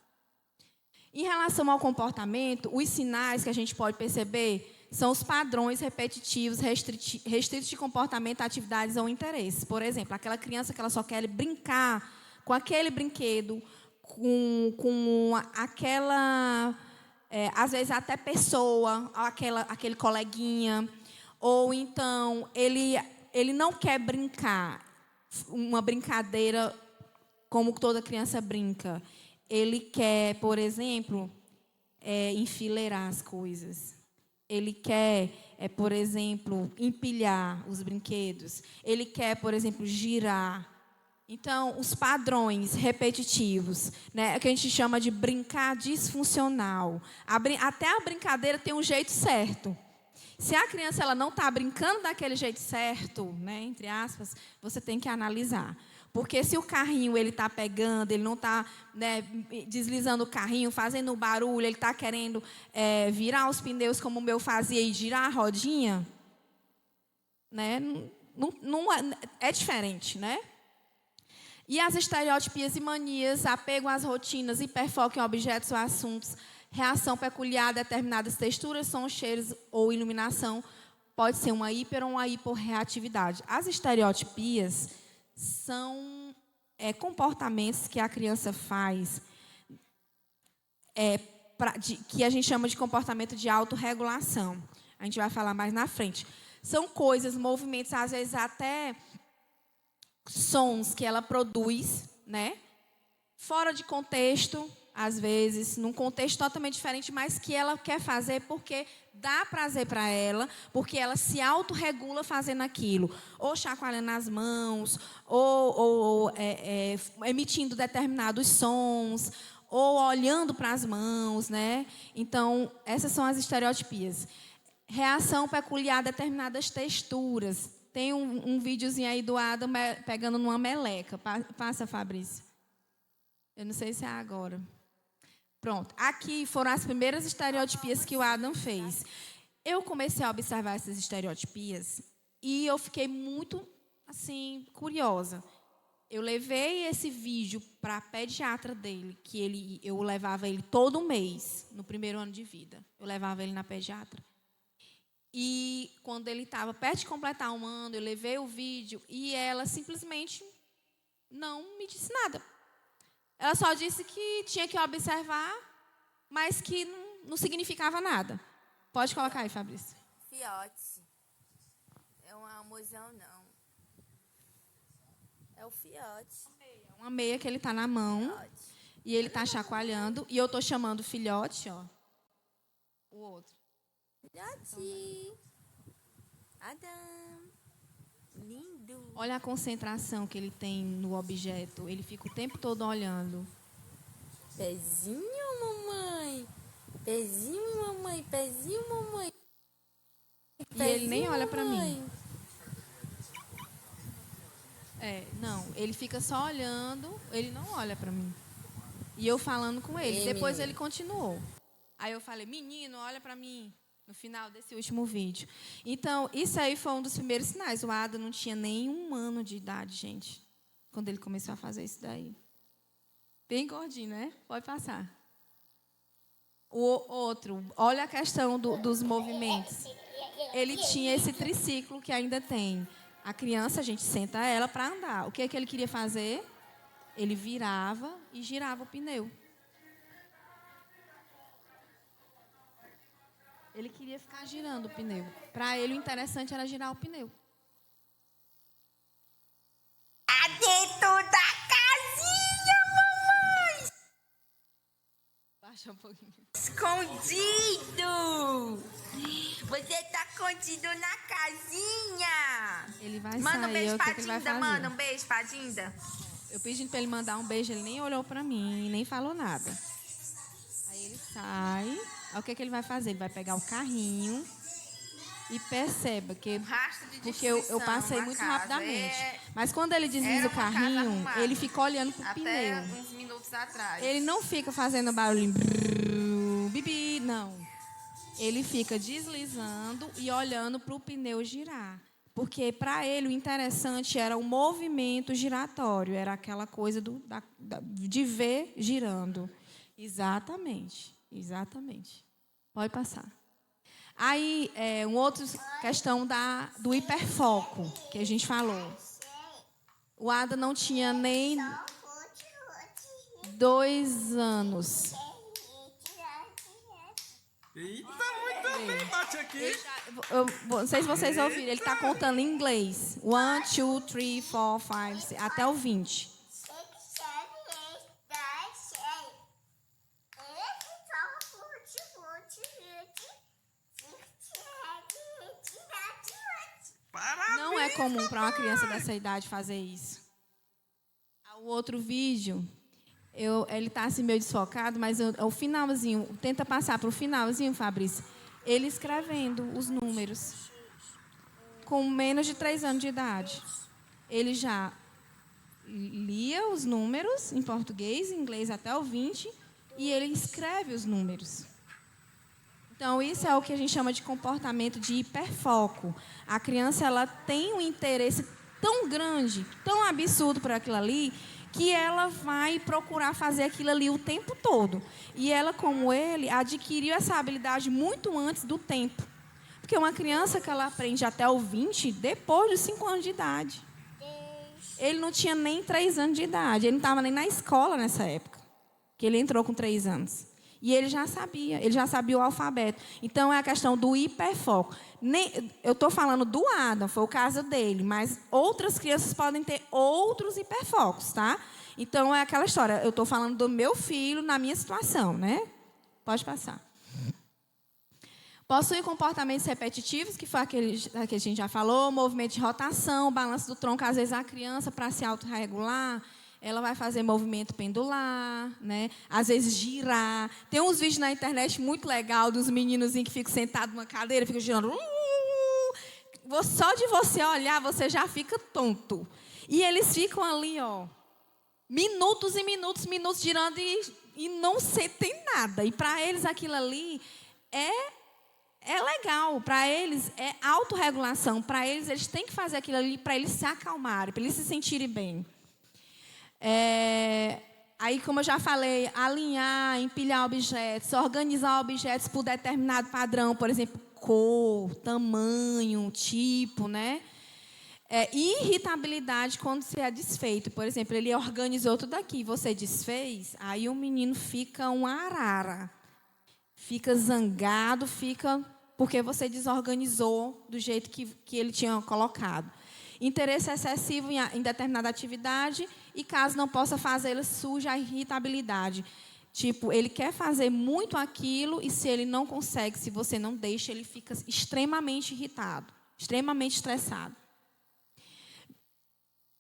S1: Em relação ao comportamento, os sinais que a gente pode perceber são os padrões repetitivos, restritos de comportamento, atividades ou interesses. Por exemplo, aquela criança que ela só quer brincar com aquele brinquedo, com aquela, às vezes até pessoa, aquele coleguinha, ou então ele não quer brincar uma brincadeira como toda criança brinca. Ele quer, por exemplo, enfileirar as coisas. Ele quer, por exemplo, empilhar os brinquedos. Ele quer, por exemplo, girar. Então, os padrões repetitivos, né, que a gente chama de brincar disfuncional. Até a brincadeira tem um jeito certo. Se a criança ela não está brincando daquele jeito certo, né, entre aspas, você tem que analisar. Porque se o carrinho ele está pegando, ele não está, né, deslizando o carrinho, fazendo barulho, ele está querendo virar os pneus como o meu fazia e girar a rodinha, né, não é diferente, né? E as estereotipias e manias, apego às rotinas, hiperfoco em objetos ou assuntos, reação peculiar a determinadas texturas, sons, cheiros ou iluminação, pode ser uma hiper ou uma hiporreatividade. As estereotipias são comportamentos que a criança faz, que a gente chama de comportamento de autorregulação. A gente vai falar mais na frente. São coisas, movimentos, às vezes até sons que ela produz, né? Fora de contexto, às vezes, num contexto totalmente diferente, mas que ela quer fazer porque dá prazer para ela, porque ela se autorregula fazendo aquilo. Ou chacoalhando as mãos, ou emitindo determinados sons, ou olhando para as mãos, né? Então, essas são as estereotipias. Reação peculiar a determinadas texturas. Tem um videozinho aí do Adam pegando numa meleca. Passa, Fabrício. Eu não sei se é agora. Pronto. Aqui foram as primeiras estereotipias que o Adam fez. Eu comecei a observar essas estereotipias e eu fiquei muito, assim, curiosa. Eu levei esse vídeo para a pediatra dele, que eu levava ele todo mês, no primeiro ano de vida. Eu levava ele na pediatra. E quando ele estava perto de completar 1 ano, eu levei o vídeo e ela simplesmente não me disse nada. Ela só disse que tinha que observar, mas que não significava nada. Pode colocar aí, Fabrício.
S3: Fiote. É um amorzão, não. É o fiote.
S1: Uma meia que ele está na mão.
S3: Fiote.
S1: E ele está chacoalhando. E eu estou chamando filhote, ó. O outro.
S3: Fiote. Adam. Lindo.
S1: Olha a concentração que ele tem no objeto. Ele fica o tempo todo olhando.
S3: Pezinho, mamãe. Pezinho, mamãe. Pezinho, mamãe.
S1: E ele nem olha para mim. Não. Ele fica só olhando. Ele não olha para mim. E eu falando com ele. Depois
S3: menino.
S1: ele continuou. Aí eu falei, menino, olha para mim. No final desse último vídeo. Então, isso aí foi um dos primeiros sinais. O Adam não tinha nem 1 ano de idade, gente. Quando ele começou a fazer isso daí. Bem gordinho, né? Pode passar. O outro, olha a questão dos movimentos. Ele tinha esse triciclo que ainda tem. A criança, a gente senta ela para andar. O que é que ele queria fazer? Ele virava e girava o pneu. Ele queria ficar girando o pneu. Para ele, o interessante era girar o pneu.
S3: Dentro da casinha, mamãe!
S1: Baixa um pouquinho.
S3: Escondido! Você tá escondido na casinha!
S1: Ele vai
S3: Manda
S1: sair,
S3: um beijo
S1: o
S3: pra
S1: que ele vai
S3: Dinda,
S1: fazer?
S3: manda um beijo pra Dinda.
S1: Eu pedi para ele mandar um beijo, ele nem olhou para mim, nem falou nada. Aí ele sai, aí o que ele vai fazer? Ele vai pegar o carrinho e perceba que...
S3: Rastro de
S1: Porque eu passei muito rapidamente. Mas quando ele desliza o carrinho, ele fica olhando pro
S3: até
S1: pneu.
S3: uns minutos atrás.
S1: Ele não fica fazendo barulhinho, bibi, não. Ele fica deslizando e olhando para o pneu girar. Porque para ele o interessante era o movimento giratório, era aquela coisa de ver girando. Exatamente, exatamente. Pode passar. Aí, uma outra questão do hiperfoco, que a gente falou. O Ada não tinha nem 2 anos.
S4: Eita, muito bem, bate aqui.
S1: Eu não sei se vocês ouviram, ele está contando em inglês. 1, 2, 3, 4, 5, até o 20. comum para uma criança dessa idade fazer isso. O outro vídeo, ele está assim meio desfocado, mas o finalzinho, tenta passar para o finalzinho, Fabrício, ele escrevendo os números. Com menos de 3 anos de idade. Ele já lia os números em português, em inglês até o 20, e ele escreve os números. Então, isso é o que a gente chama de comportamento de hiperfoco. A criança ela tem um interesse tão grande, tão absurdo por aquilo ali, que ela vai procurar fazer aquilo ali o tempo todo. E ela, como ele, adquiriu essa habilidade muito antes do tempo. Porque uma criança que ela aprende até o 20, depois dos 5 anos de idade. Ele não tinha nem 3 anos de idade, ele não estava nem na escola nessa época, que ele entrou com 3 anos. E ele já sabia o alfabeto. Então, é a questão do hiperfoco. Eu estou falando do Adam, foi o caso dele, mas outras crianças podem ter outros hiperfocos, tá? Então, é aquela história, eu estou falando do meu filho na minha situação, né? Pode passar. Possui comportamentos repetitivos, que foi aquele que a gente já falou, movimento de rotação, balanço do tronco. Às vezes, a criança, para se autorregular, ela vai fazer movimento pendular, né? Às vezes girar. Tem uns vídeos na internet muito legal dos meninos que ficam sentados numa cadeira, ficam girando. Só de você olhar, você já fica tonto. E eles ficam ali, ó, minutos e minutos, girando e não sentem nada. E para eles aquilo ali é legal. Para eles é autorregulação. Para eles têm que fazer aquilo ali para eles se acalmarem, para eles se sentirem bem. Aí, como eu já falei, alinhar, empilhar objetos, organizar objetos por determinado padrão, por exemplo, cor, tamanho, tipo, né? Irritabilidade quando você é desfeito. Por exemplo, ele organizou tudo aqui, você desfez, aí o menino fica um arara. Fica zangado, porque você desorganizou do jeito que ele tinha colocado. Interesse excessivo em determinada atividade e, caso não possa fazê-la, surge a irritabilidade. Tipo, ele quer fazer muito aquilo e, se ele não consegue, se você não deixa, ele fica extremamente irritado, extremamente estressado.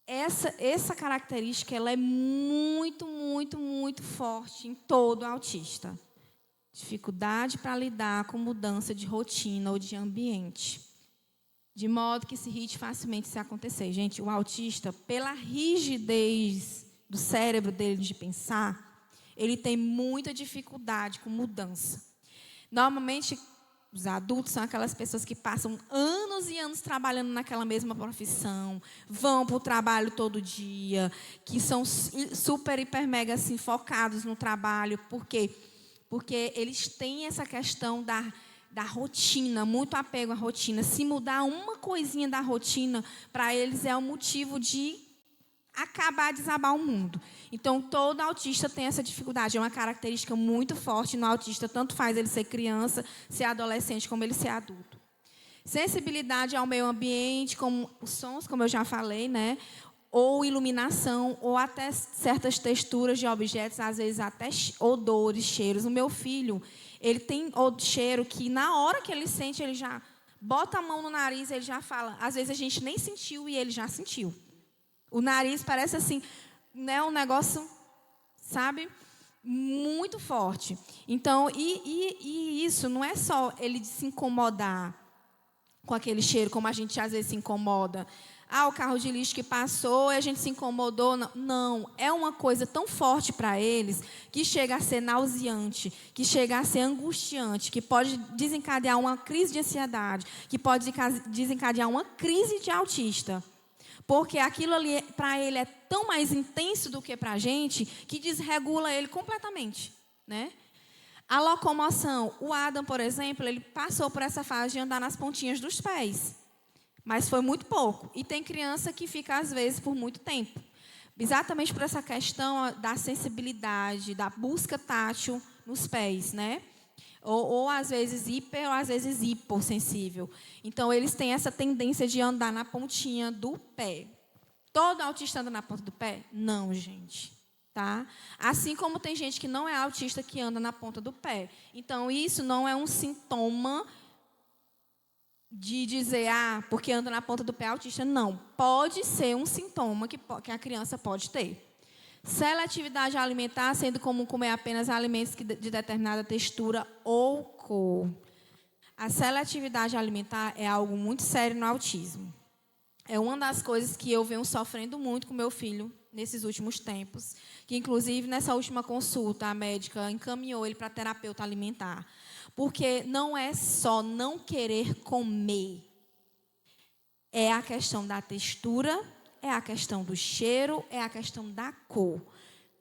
S1: Essa característica ela é muito, muito, muito forte em todo autista. Dificuldade para lidar com mudança de rotina ou de ambiente. De modo que se irrite facilmente se acontecer. Gente, o autista, pela rigidez do cérebro dele de pensar, ele tem muita dificuldade com mudança. Normalmente, os adultos são aquelas pessoas que passam anos e anos trabalhando naquela mesma profissão, vão para o trabalho todo dia, que são super, hiper, mega assim, focados no trabalho. Por quê? Porque eles têm essa questão da rotina, muito apego à rotina. Se mudar uma coisinha da rotina, para eles é um motivo de acabar, desabar o mundo. Então, todo autista tem essa dificuldade. É uma característica muito forte no autista, tanto faz ele ser criança, ser adolescente, como ele ser adulto. Sensibilidade ao meio ambiente, como os sons, como eu já falei, né? Ou iluminação, ou até certas texturas de objetos, às vezes até odores, cheiros. O meu filho, ele tem cheiro que, na hora que ele sente, ele já bota a mão no nariz, ele já fala. Às vezes a gente nem sentiu e ele já sentiu. O nariz parece assim, né, um negócio, sabe, muito forte. Então, e isso não é só ele se incomodar com aquele cheiro, como a gente às vezes se incomoda. O carro de lixo que passou e a gente se incomodou. Não, é uma coisa tão forte para eles que chega a ser nauseante, que chega a ser angustiante, que pode desencadear uma crise de ansiedade, que pode desencadear uma crise de autista. Porque aquilo ali, para ele, é tão mais intenso do que para a gente, que desregula ele completamente, né? A locomoção. O Adam, por exemplo, ele passou por essa fase de andar nas pontinhas dos pés. Mas foi muito pouco. E tem criança que fica, às vezes, por muito tempo. Exatamente por essa questão da sensibilidade, da busca tátil nos pés, né? Ou às vezes hiper, ou às vezes hipossensível. Então, eles têm essa tendência de andar na pontinha do pé. Todo autista anda na ponta do pé? Não, gente. Tá? Assim como tem gente que não é autista que anda na ponta do pé. Então, isso não é um sintoma de dizer, porque anda na ponta do pé autista. Não, pode ser um sintoma que a criança pode ter. Seletividade alimentar, sendo comum comer apenas alimentos de determinada textura ou cor. A seletividade alimentar é algo muito sério no autismo. É uma das coisas que eu venho sofrendo muito com meu filho nesses últimos tempos, que inclusive nessa última consulta a médica encaminhou ele para terapeuta alimentar. Porque não é só não querer comer. É a questão da textura, é a questão do cheiro, é a questão da cor.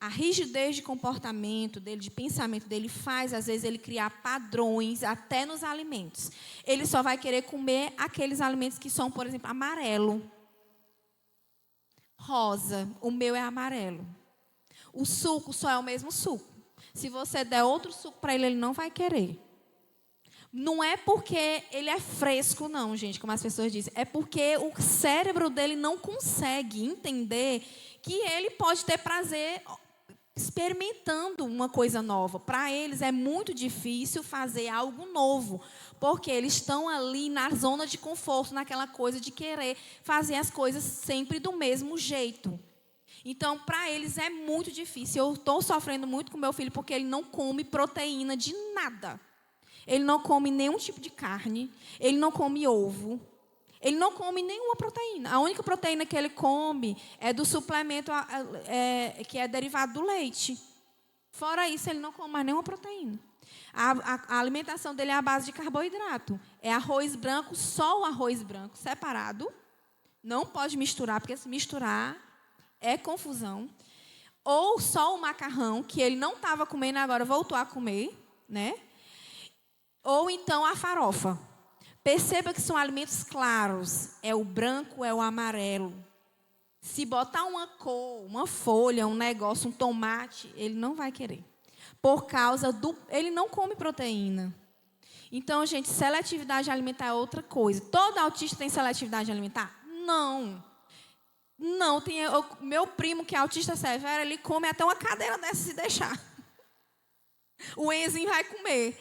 S1: A rigidez de comportamento dele, de pensamento dele, faz, às vezes, ele criar padrões até nos alimentos. Ele só vai querer comer aqueles alimentos que são, por exemplo, amarelo. Rosa, o meu é amarelo. O suco só é o mesmo suco. Se você der outro suco para ele, ele não vai querer. Não é porque ele é fresco, não, gente, como as pessoas dizem. É porque o cérebro dele não consegue entender que ele pode ter prazer experimentando uma coisa nova. Para eles é muito difícil fazer algo novo, porque eles estão ali na zona de conforto, naquela coisa de querer fazer as coisas sempre do mesmo jeito. Então, para eles é muito difícil. Eu estou sofrendo muito com meu filho porque ele não come proteína de nada. Ele não come nenhum tipo de carne, ele não come ovo, ele não come nenhuma proteína. A única proteína que ele come é do suplemento que é derivado do leite. Fora isso, ele não come mais nenhuma proteína. A alimentação dele é à base de carboidrato. É arroz branco, só o arroz branco, separado. Não pode misturar, porque se misturar é confusão. Ou só o macarrão, que ele não estava comendo, agora voltou a comer, né? Ou então a farofa. Perceba que são alimentos claros. É o branco, é o amarelo. Se botar uma cor, uma folha, um negócio, um tomate, ele não vai querer. Por causa do... Ele não come proteína. Então, gente, seletividade alimentar é outra coisa. Todo autista tem seletividade alimentar? Não. Não. Meu primo, que é autista severo, ele come até uma cadeira dessa se deixar. O Enzinho vai comer.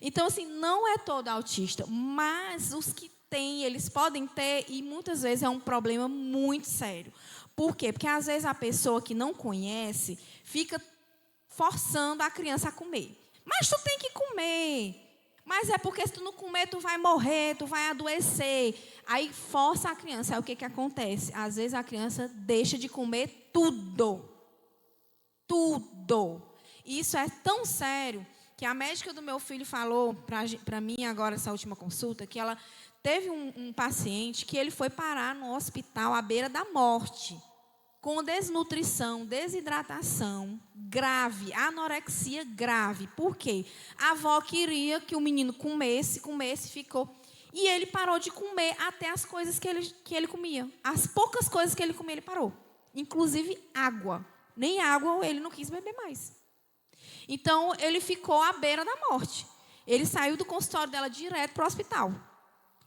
S1: Então, assim, não é todo autista, mas os que têm, eles podem ter, e muitas vezes é um problema muito sério. Por quê? Porque, às vezes, a pessoa que não conhece fica forçando a criança a comer. Mas tu tem que comer. Mas é porque se tu não comer, tu vai morrer, tu vai adoecer. Aí força a criança. Aí o que acontece? Às vezes, a criança deixa de comer tudo. Tudo. E isso é tão sério que a médica do meu filho falou para mim agora, essa última consulta, que ela teve um paciente que ele foi parar no hospital à beira da morte, com desnutrição, desidratação grave, anorexia grave. Por quê? A avó queria que o menino comesse, ficou. E ele parou de comer até as coisas que ele comia. As poucas coisas que ele comia, ele parou. Inclusive água. Nem água ele não quis beber mais. Então, ele ficou à beira da morte. Ele saiu do consultório dela direto para o hospital,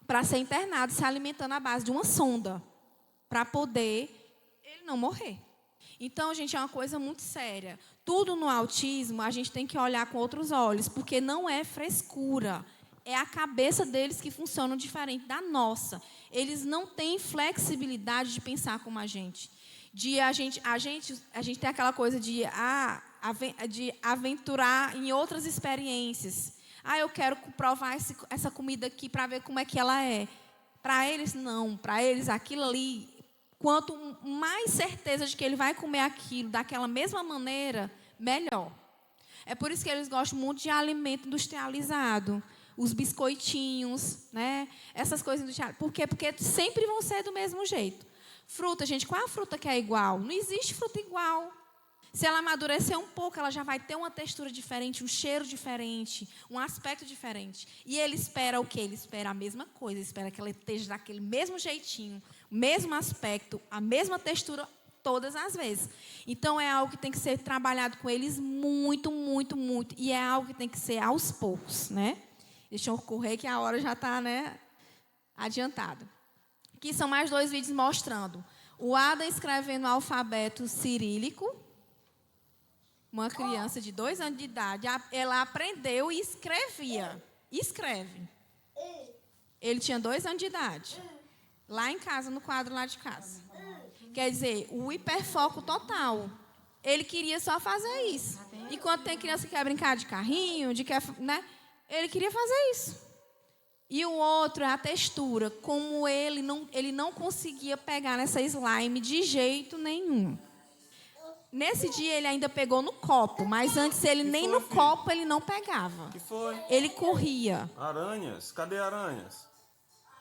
S1: para ser internado, se alimentando à base de uma sonda, para poder ele não morrer. Então, gente, é uma coisa muito séria. Tudo no autismo, a gente tem que olhar com outros olhos, porque não é frescura. É a cabeça deles que funciona diferente da nossa. Eles não têm flexibilidade de pensar como a gente. A gente tem aquela coisa de aventurar em outras experiências. Eu quero provar essa comida aqui para ver como é que ela é. Para eles, não. Para eles, aquilo ali, quanto mais certeza de que ele vai comer aquilo daquela mesma maneira, melhor. É por isso que eles gostam muito de alimento industrializado. Os biscoitinhos, né? Essas coisas industrializadas. Por quê? Porque sempre vão ser do mesmo jeito. Fruta, gente, qual é a fruta que é igual? Não existe fruta igual. Se ela amadurecer um pouco, ela já vai ter uma textura diferente, um cheiro diferente, um aspecto diferente. E ele espera o quê? Ele espera a mesma coisa, ele espera que ela esteja daquele mesmo jeitinho, o mesmo aspecto, a mesma textura todas as vezes. Então, é algo que tem que ser trabalhado com eles muito, muito, muito. E é algo que tem que ser aos poucos, né? Deixa eu correr que a hora já está, né, adiantada. Aqui são mais 2 vídeos mostrando o Adam escrevendo o alfabeto cirílico. Uma criança de 2 anos de idade, ela aprendeu e escrevia. Escreve. Ele tinha 2 anos de idade. Lá em casa, no quadro lá de casa. Quer dizer, o hiperfoco total. Ele queria só fazer isso. E quando tem criança que quer brincar de carrinho, né? Ele queria fazer isso. E o outro é a textura. Como ele não conseguia pegar nessa slime de jeito nenhum. Nesse dia ele ainda pegou no copo, mas antes ele nem no copo ele não pegava.
S4: Que foi?
S1: Ele corria.
S4: Aranhas? Cadê aranhas?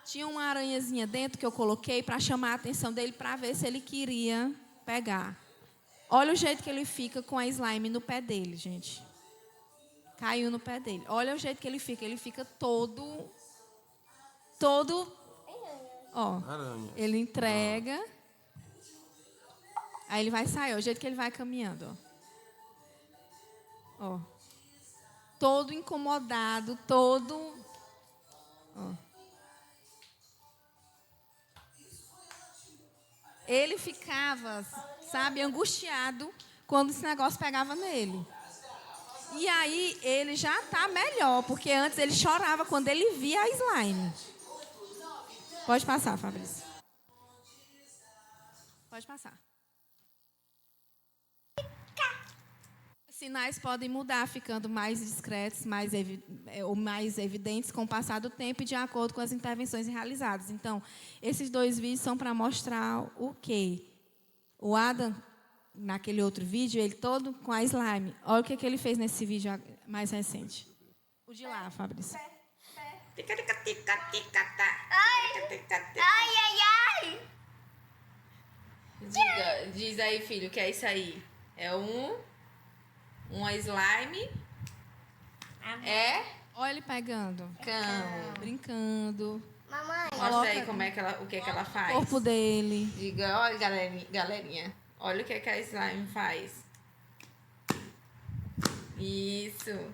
S1: Tinha uma aranhazinha dentro que eu coloquei para chamar a atenção dele para ver se ele queria pegar. Olha o jeito que ele fica com a slime no pé dele, gente. Caiu no pé dele. Olha o jeito que ele fica todo, ó.
S4: Aranha.
S1: Ele entrega. Aí ele vai sair, ó, o jeito que ele vai caminhando, ó. Ó. Todo incomodado, todo, ó. Ele ficava, sabe, angustiado quando esse negócio pegava nele. E aí ele já está melhor, porque antes ele chorava quando ele via a slime. Pode passar, Fabrício. Pode passar. Sinais podem mudar, ficando mais discretos, ou mais evidentes com o passar do tempo e de acordo com as intervenções realizadas. Então, esses 2 vídeos são para mostrar o quê? O Adam, naquele outro vídeo, ele todo com a slime. Olha o que ele fez nesse vídeo mais recente. O de lá, Fabrício.
S3: Ai.
S1: Diz aí, filho, o que é isso aí? É uma slime. Olha ele pegando. Brincando.
S3: Mamãe.
S1: Mostra aí
S5: o que ela faz.
S1: O corpo dele.
S5: Diga, olha, galerinha. Olha o que a slime faz. Isso.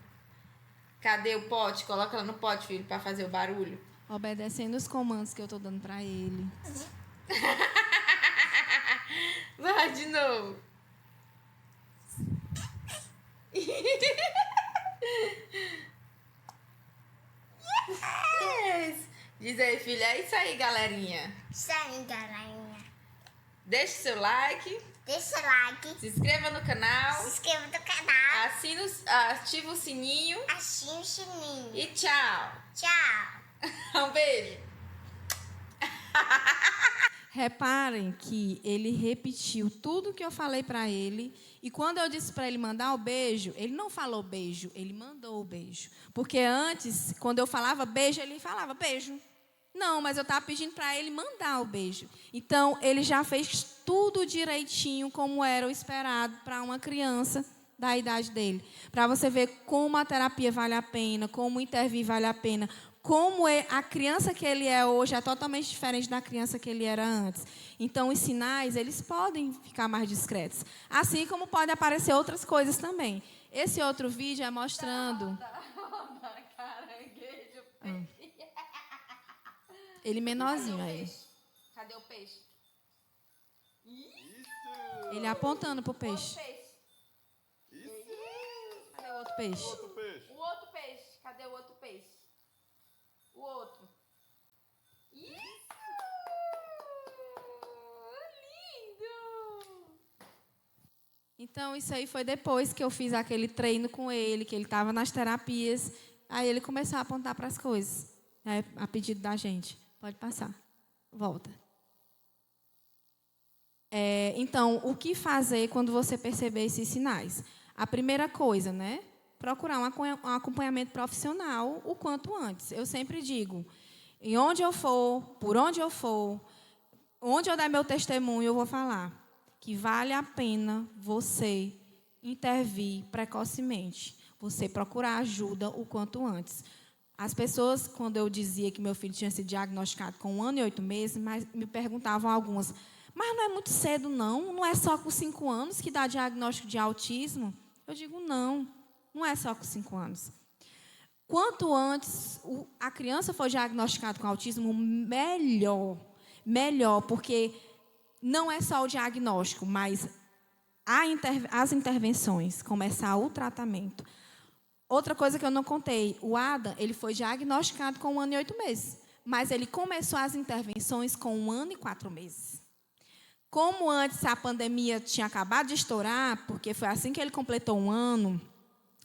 S5: Cadê o pote? Coloca ela no pote, filho, pra fazer o barulho.
S1: Obedecendo os comandos que eu tô dando pra ele.
S5: Vai de novo. Yes. Diz aí, filha. É isso aí, galerinha.
S3: Isso aí, galerinha.
S5: Deixe seu like.
S3: Deixa o like.
S5: Se inscreva no canal.
S3: Se inscreva no canal.
S5: Ativa o sininho.
S3: Ative o sininho.
S5: E tchau.
S3: Tchau.
S5: Um beijo.
S1: Reparem que ele repetiu tudo que eu falei para ele. E quando eu disse para ele mandar o beijo, ele não falou beijo, ele mandou o beijo. Porque antes, quando eu falava beijo, ele falava beijo. Não, mas eu estava pedindo para ele mandar o beijo. Então, ele já fez tudo direitinho, como era o esperado para uma criança da idade dele. Para você ver como a terapia vale a pena, como intervir vale a pena, como a criança que ele é hoje é totalmente diferente da criança que ele era antes. Então, os sinais, eles podem ficar mais discretos. Assim como podem aparecer outras coisas também. Esse outro vídeo é mostrando... Ele menorzinho aí.
S5: Cadê o peixe?
S1: Ele apontando pro peixe. Cadê o outro peixe?
S5: O outro peixe. Cadê o outro peixe? O outro. Isso! Lindo!
S1: Então, isso aí foi depois que eu fiz aquele treino com ele, que ele estava nas terapias. Aí ele começou a apontar para as coisas, a pedido da gente. Pode passar. Volta. Então, o que fazer quando você perceber esses sinais? A primeira coisa, né? Procurar um acompanhamento profissional o quanto antes. Eu sempre digo, em onde eu for, por onde eu for, onde eu der meu testemunho, eu vou falar que vale a pena você intervir precocemente, você procurar ajuda o quanto antes. As pessoas, quando eu dizia que meu filho tinha sido diagnosticado com 1 ano e 8 meses, mas me perguntavam algumas, mas não é muito cedo, não? Não é só com 5 anos que dá diagnóstico de autismo? Eu digo, não é só com 5 anos. Quanto antes a criança for diagnosticada com autismo, melhor, porque não é só o diagnóstico, mas as intervenções, começar o tratamento. Outra coisa que eu não contei, o Adam, ele foi diagnosticado com 1 ano e 8 meses. mas ele começou as intervenções com 1 ano e 4 meses. Como antes a pandemia tinha acabado de estourar, porque foi assim que ele completou 1 ano,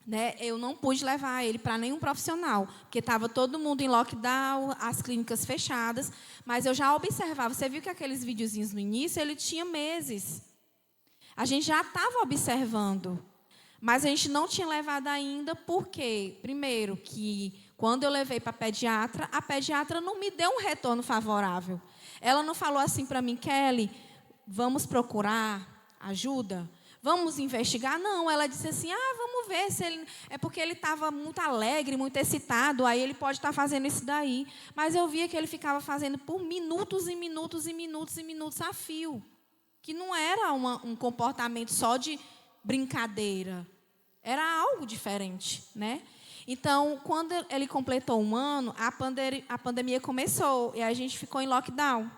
S1: né, eu não pude levar ele para nenhum profissional, porque estava todo mundo em lockdown, as clínicas fechadas, mas eu já observava. Você viu que aqueles videozinhos no início, ele tinha meses. A gente já estava observando, mas a gente não tinha levado ainda, porque, primeiro, que quando eu levei para a pediatra não me deu um retorno favorável. Ela não falou assim para mim: Kelly, vamos procurar ajuda? Vamos investigar? Não, ela disse assim: vamos ver se ele... É porque ele estava muito alegre, muito excitado, aí ele pode estar fazendo isso daí. Mas eu via que ele ficava fazendo por minutos e minutos e minutos e minutos a fio. Que não era um comportamento só de brincadeira. Era algo diferente, né? Então, quando ele completou 1 ano, a pandemia começou e a gente ficou em lockdown.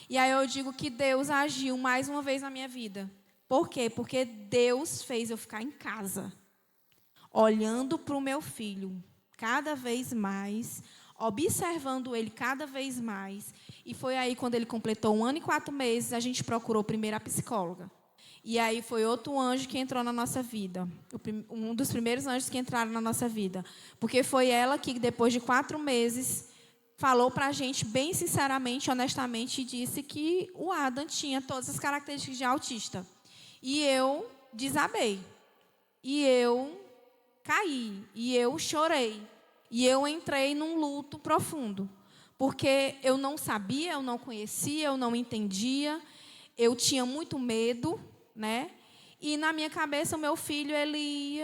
S1: E aí eu digo que Deus agiu mais uma vez na minha vida. Por quê? Porque Deus fez eu ficar em casa, olhando para o meu filho cada vez mais, observando ele cada vez mais. E foi aí, quando ele completou 1 ano e 4 meses, a gente procurou primeiro a psicóloga. E aí foi outro anjo que entrou na nossa vida. Um dos primeiros anjos que entraram na nossa vida. Porque foi ela que, depois de 4 meses, falou para a gente, bem sinceramente, honestamente, e disse que o Adam tinha todas as características de autista. E eu desabei. E eu caí. E eu chorei. E eu entrei num luto profundo. Porque eu não sabia, eu não conhecia, eu não entendia. Eu tinha muito medo, né? E na minha cabeça, o meu filho, ele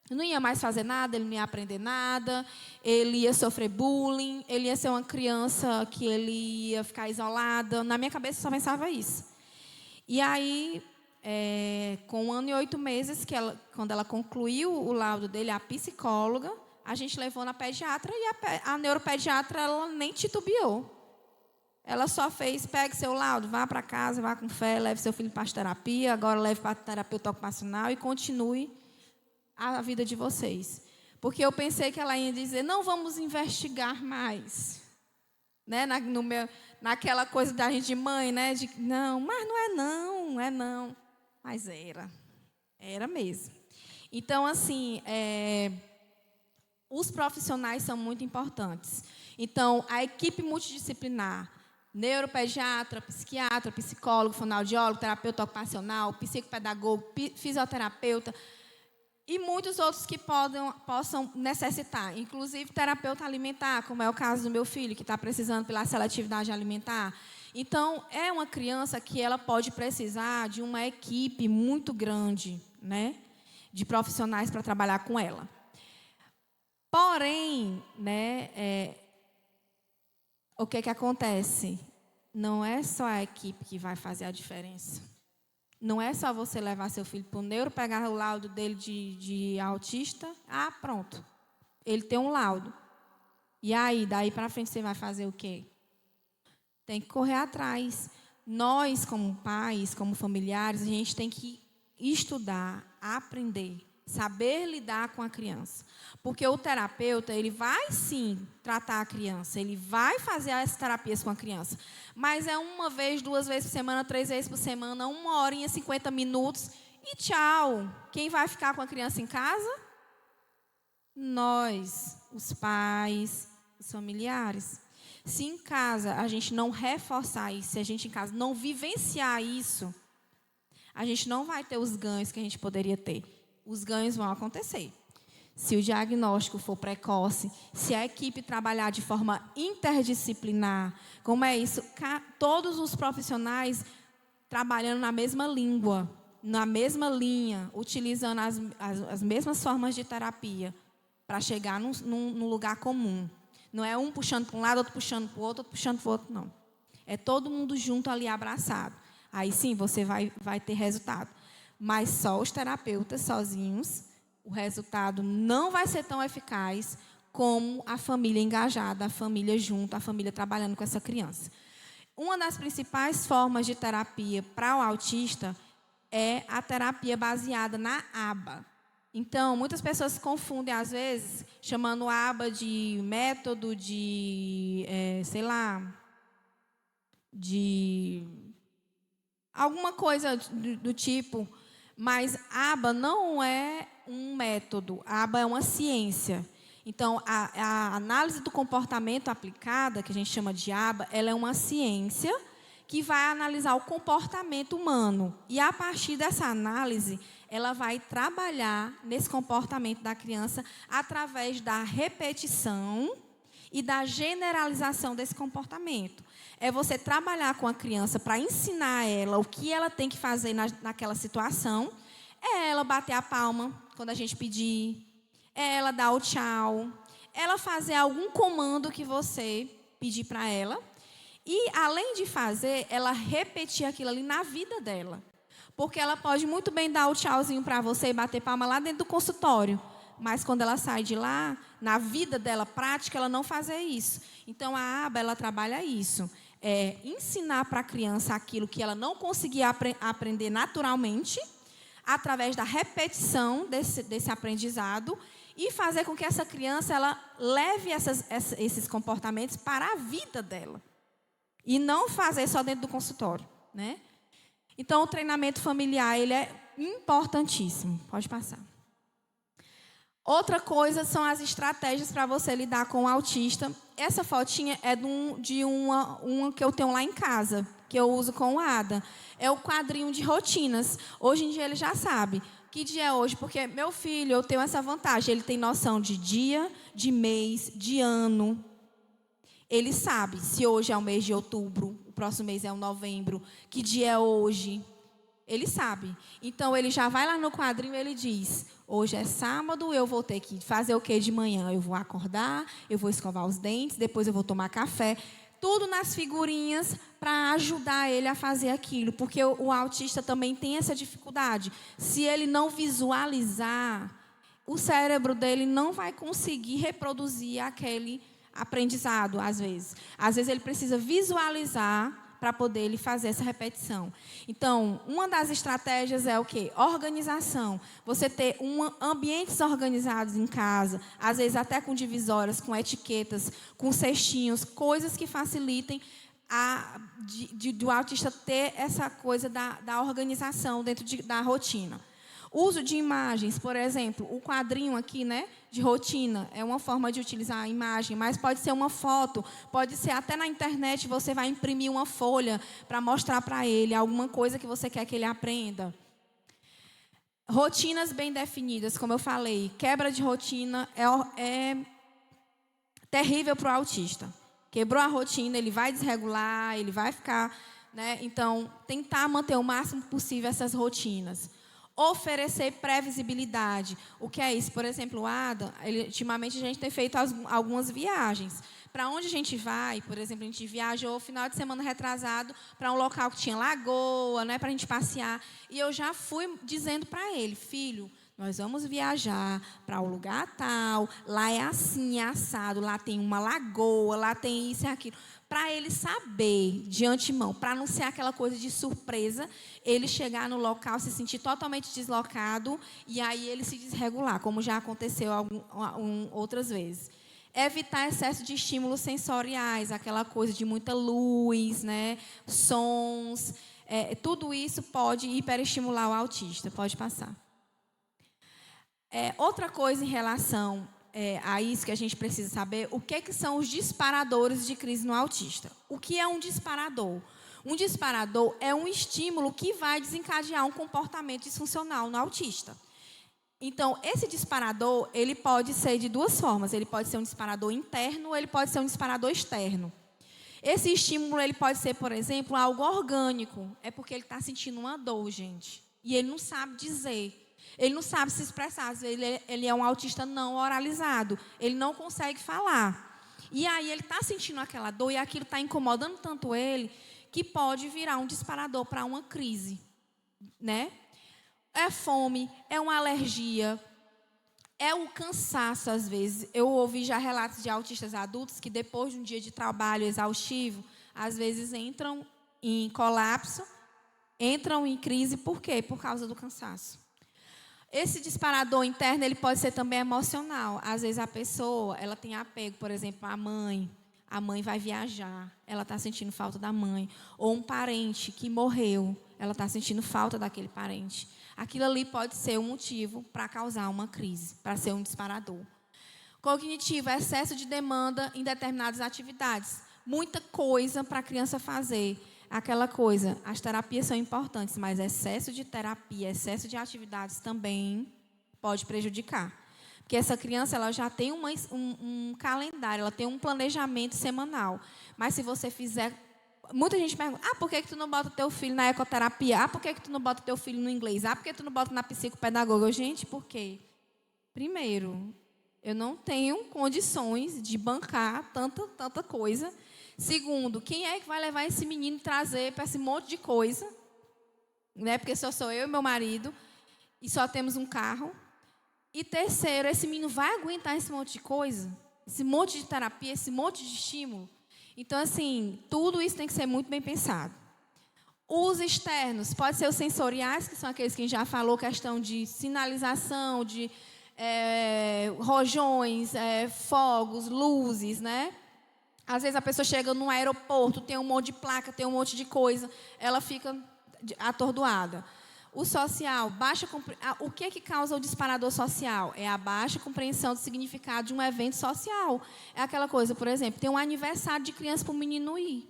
S1: não ia mais fazer nada, ele não ia aprender nada, ele ia sofrer bullying, ele ia ser uma criança que ele ia ficar isolada. Na minha cabeça, eu só pensava isso. E aí, com 1 ano e 8 meses, quando ela concluiu o laudo dele, a psicóloga, a gente levou na pediatra e a neuropediatra, ela nem titubeou. Ela só fez: pegue seu laudo, vá para casa, vá com fé, leve seu filho para a terapia, agora leve para a terapeuta ocupacional e continue a vida de vocês. Porque eu pensei que ela ia dizer: não vamos investigar mais. Né? Naquela coisa da gente de mãe, né? De, não, mas não é não. Mas era mesmo. Então, assim, os profissionais são muito importantes. Então, a equipe multidisciplinar, neuropediatra, psiquiatra, psicólogo, fonoaudiólogo, terapeuta ocupacional, psicopedagogo, fisioterapeuta e muitos outros que possam necessitar, inclusive terapeuta alimentar, como é o caso do meu filho, que está precisando pela seletividade alimentar. Então, é uma criança que ela pode precisar de uma equipe muito grande, né, de profissionais para trabalhar com ela. Porém, né, o que acontece? Não é só a equipe que vai fazer a diferença. Não é só você levar seu filho para o neuro, pegar o laudo dele de autista. Pronto. Ele tem um laudo. E aí, daí para frente, você vai fazer o quê? Tem que correr atrás. Nós, como pais, como familiares, a gente tem que estudar, aprender, saber lidar com a criança. Porque o terapeuta, ele vai sim tratar a criança, ele vai fazer as terapias com a criança. Mas é 1 vez, 2 vezes por semana, 3 vezes por semana, 1 horinha, 50 minutos e tchau. Quem vai ficar com a criança em casa? Nós, os pais, os familiares. Se em casa a gente não reforçar isso, se a gente em casa não vivenciar isso, a gente não vai ter os ganhos que a gente poderia ter. Os ganhos vão acontecer. Se o diagnóstico for precoce, se a equipe trabalhar de forma interdisciplinar, como é isso? Todos os profissionais trabalhando na mesma língua, na mesma linha, utilizando as mesmas formas de terapia para chegar num lugar comum. Não é um puxando para um lado, outro puxando para o outro, outro puxando para o outro, não. É todo mundo junto ali, abraçado. Aí sim, você vai ter resultado. Mas só os terapeutas sozinhos, o resultado não vai ser tão eficaz como a família engajada, a família junto, a família trabalhando com essa criança. Uma das principais formas de terapia para o autista é a terapia baseada na aba. Então, muitas pessoas confundem, às vezes, chamando aba de método de, sei lá, de alguma coisa do tipo, mas aba não é um método, aba é uma ciência. Então, a análise do comportamento aplicada, que a gente chama de aba, ela é uma ciência que vai analisar o comportamento humano. E, a partir dessa análise, ela vai trabalhar nesse comportamento da criança através da repetição e da generalização desse comportamento. É você trabalhar com a criança para ensinar ela o que ela tem que fazer naquela situação. É ela bater a palma quando a gente pedir. É ela dar o tchau. Ela fazer algum comando que você pedir para ela. E, além de fazer, ela repetir aquilo ali na vida dela. Porque ela pode muito bem dar o tchauzinho para você e bater palma lá dentro do consultório. Mas quando ela sai de lá, na vida dela prática, ela não fazer isso. Então, a aba, ela trabalha isso. É ensinar para a criança aquilo que ela não conseguia aprender naturalmente, através da repetição desse aprendizado, e fazer com que essa criança ela leve esses comportamentos para a vida dela. E não fazer só dentro do consultório, né? Então, o treinamento familiar, ele é importantíssimo. Pode passar. Outra coisa são as estratégias para você lidar com o autista. Essa fotinha é de uma que eu tenho lá em casa, que eu uso com o Ada. É o quadrinho de rotinas. Hoje em dia ele já sabe. Que dia é hoje? Porque meu filho, eu tenho essa vantagem. Ele tem noção de dia, de mês, de ano. Ele sabe se hoje é o mês de outubro, o próximo mês é o novembro, que dia é hoje. Ele sabe. Então, ele já vai lá no quadrinho e ele diz, hoje é sábado, eu vou ter que fazer o que de manhã? Eu vou acordar, eu vou escovar os dentes, depois eu vou tomar café. Tudo nas figurinhas para ajudar ele a fazer aquilo. Porque o autista também tem essa dificuldade. Se ele não visualizar, o cérebro dele não vai conseguir reproduzir aquele aprendizado, às vezes. Às vezes ele precisa visualizar para poder ele fazer essa repetição. Então, uma das estratégias é o quê? Organização. Você ter ambientes organizados em casa, às vezes até com divisórias, com etiquetas, com cestinhos, coisas que facilitem do autista ter essa coisa da organização dentro da rotina. Uso de imagens, por exemplo, o quadrinho aqui, né, de rotina, é uma forma de utilizar a imagem, mas pode ser uma foto, pode ser até na internet, você vai imprimir uma folha para mostrar para ele alguma coisa que você quer que ele aprenda. Rotinas bem definidas, como eu falei, quebra de rotina é terrível para o autista. Quebrou a rotina, ele vai desregular, ele vai ficar, né? Então, tentar manter o máximo possível essas rotinas. Oferecer previsibilidade. O que é isso? Por exemplo, o Ada, ultimamente a gente tem feito algumas viagens. Para onde a gente vai, por exemplo, a gente viajou final de semana retrasado para um local que tinha lagoa, né, para a gente passear. E eu já fui dizendo para ele, filho, nós vamos viajar para um lugar tal, lá é assim, é assado, lá tem uma lagoa, lá tem isso e aquilo. Para ele saber de antemão, para não ser aquela coisa de surpresa, ele chegar no local, se sentir totalmente deslocado e aí ele se desregular, como já aconteceu outras vezes. Evitar excesso de estímulos sensoriais, aquela coisa de muita luz, né, sons, tudo isso pode hiperestimular o autista. Pode passar. Outra coisa em relação a isso que a gente precisa saber, o que são os disparadores de crise no autista. O que é um disparador? Um disparador é um estímulo que vai desencadear um comportamento disfuncional no autista. Então, esse disparador, ele pode ser de duas formas. Ele pode ser um disparador interno ou ele pode ser um disparador externo. Esse estímulo, ele pode ser, por exemplo, algo orgânico. É porque ele está sentindo uma dor, gente. E ele não sabe dizer. Ele não sabe se expressar. Às vezes, ele é um autista não oralizado. Ele não consegue falar. E aí, ele está sentindo aquela dor e aquilo está incomodando tanto ele que pode virar um disparador para uma crise, né? É fome, é uma alergia, é o cansaço, às vezes. Eu ouvi já relatos de autistas adultos que, depois de um dia de trabalho exaustivo, às vezes entram em colapso, entram em crise. Por quê? Por causa do cansaço. Esse disparador interno, ele pode ser também emocional. Às vezes a pessoa, ela tem apego, por exemplo, à mãe. A mãe vai viajar, ela está sentindo falta da mãe. Ou um parente que morreu, ela está sentindo falta daquele parente. Aquilo ali pode ser um motivo para causar uma crise, para ser um disparador. Cognitivo, excesso de demanda em determinadas atividades. Muita coisa para a criança fazer. Aquela coisa, as terapias são importantes, mas excesso de terapia, excesso de atividades também pode prejudicar. Porque essa criança ela já tem um calendário, ela tem um planejamento semanal. Mas se você fizer... Muita gente pergunta, por que tu não bota teu filho na ecoterapia? Por que tu não bota teu filho no inglês? Por que tu não bota na psicopedagoga? Gente, por quê? Primeiro, eu não tenho condições de bancar tanta coisa. Segundo, quem é que vai levar esse menino e trazer para esse monte de coisa? Né? Porque só sou eu e meu marido e só temos um carro. E terceiro, esse menino vai aguentar esse monte de coisa? Esse monte de terapia, esse monte de estímulo? Então, assim, tudo isso tem que ser muito bem pensado. Os externos, pode ser os sensoriais, que são aqueles que a gente já falou, questão de sinalização, de rojões, fogos, luzes, né? Às vezes a pessoa chega num aeroporto, tem um monte de placa, tem um monte de coisa, ela fica atordoada. O social, o que causa o disparador social? É a baixa compreensão do significado de um evento social. É aquela coisa, por exemplo, tem um aniversário de criança para o menino ir.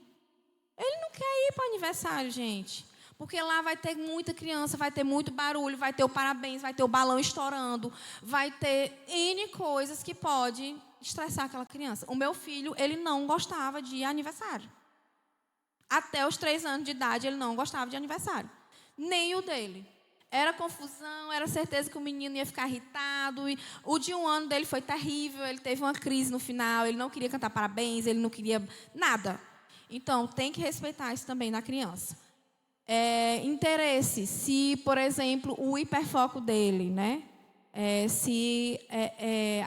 S1: Ele não quer ir para o aniversário, gente. Porque lá vai ter muita criança, vai ter muito barulho, vai ter o parabéns, vai ter o balão estourando, vai ter N coisas que pode estressar aquela criança. O meu filho, ele não gostava de aniversário. Até os 3 anos de idade, ele não gostava de aniversário. Nem o dele. Era confusão, era certeza que o menino ia ficar irritado. E o de 1 ano dele foi terrível, ele teve uma crise no final, ele não queria cantar parabéns, ele não queria nada. Então, tem que respeitar isso também na criança. Interesse, se, por exemplo, o hiperfoco dele, né? Se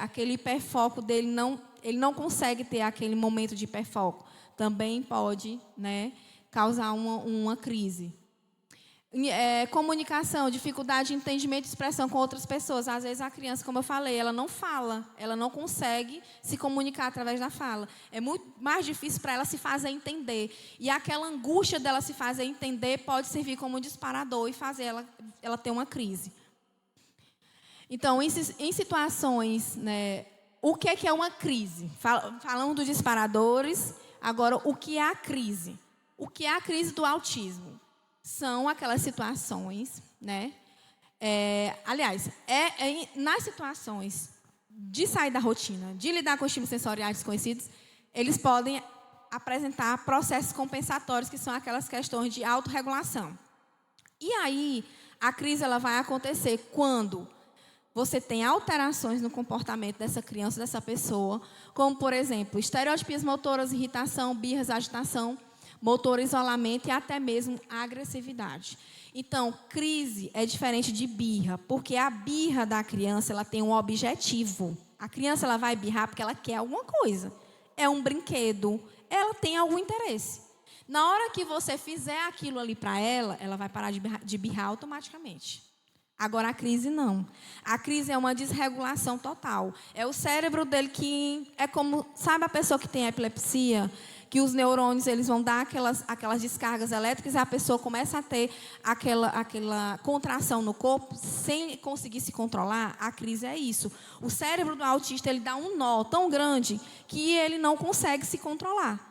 S1: aquele hiperfoco dele ele não consegue ter aquele momento de hiperfoco, também pode, né, causar uma crise. Comunicação, dificuldade de entendimento e expressão com outras pessoas. Às vezes a criança, como eu falei, ela não fala, ela não consegue se comunicar através da fala. É muito mais difícil para ela se fazer entender. E aquela angústia dela se fazer entender pode servir como um disparador e fazer ela ter uma crise. Então, em situações, né, o que é uma crise? Falamos dos disparadores, agora o que é a crise? O que é a crise do autismo? São aquelas situações, né? Aliás, nas situações de sair da rotina, de lidar com estímulos sensoriais desconhecidos, eles podem apresentar processos compensatórios, que são aquelas questões de autorregulação. E aí, a crise ela vai acontecer quando você tem alterações no comportamento dessa criança, dessa pessoa, como, por exemplo, estereotipias motoras, irritação, birras, agitação, motor, isolamento e até mesmo agressividade. Então, crise é diferente de birra, porque a birra da criança ela tem um objetivo. A criança ela vai birrar porque ela quer alguma coisa. É um brinquedo, ela tem algum interesse. Na hora que você fizer aquilo ali para ela, ela vai parar de birrar automaticamente. Agora, a crise não. A crise é uma desregulação total. É o cérebro dele que é como... Sabe a pessoa que tem epilepsia? Que os neurônios eles vão dar aquelas descargas elétricas e a pessoa começa a ter aquela contração no corpo sem conseguir se controlar. A crise é isso. O cérebro do autista ele dá um nó tão grande que ele não consegue se controlar.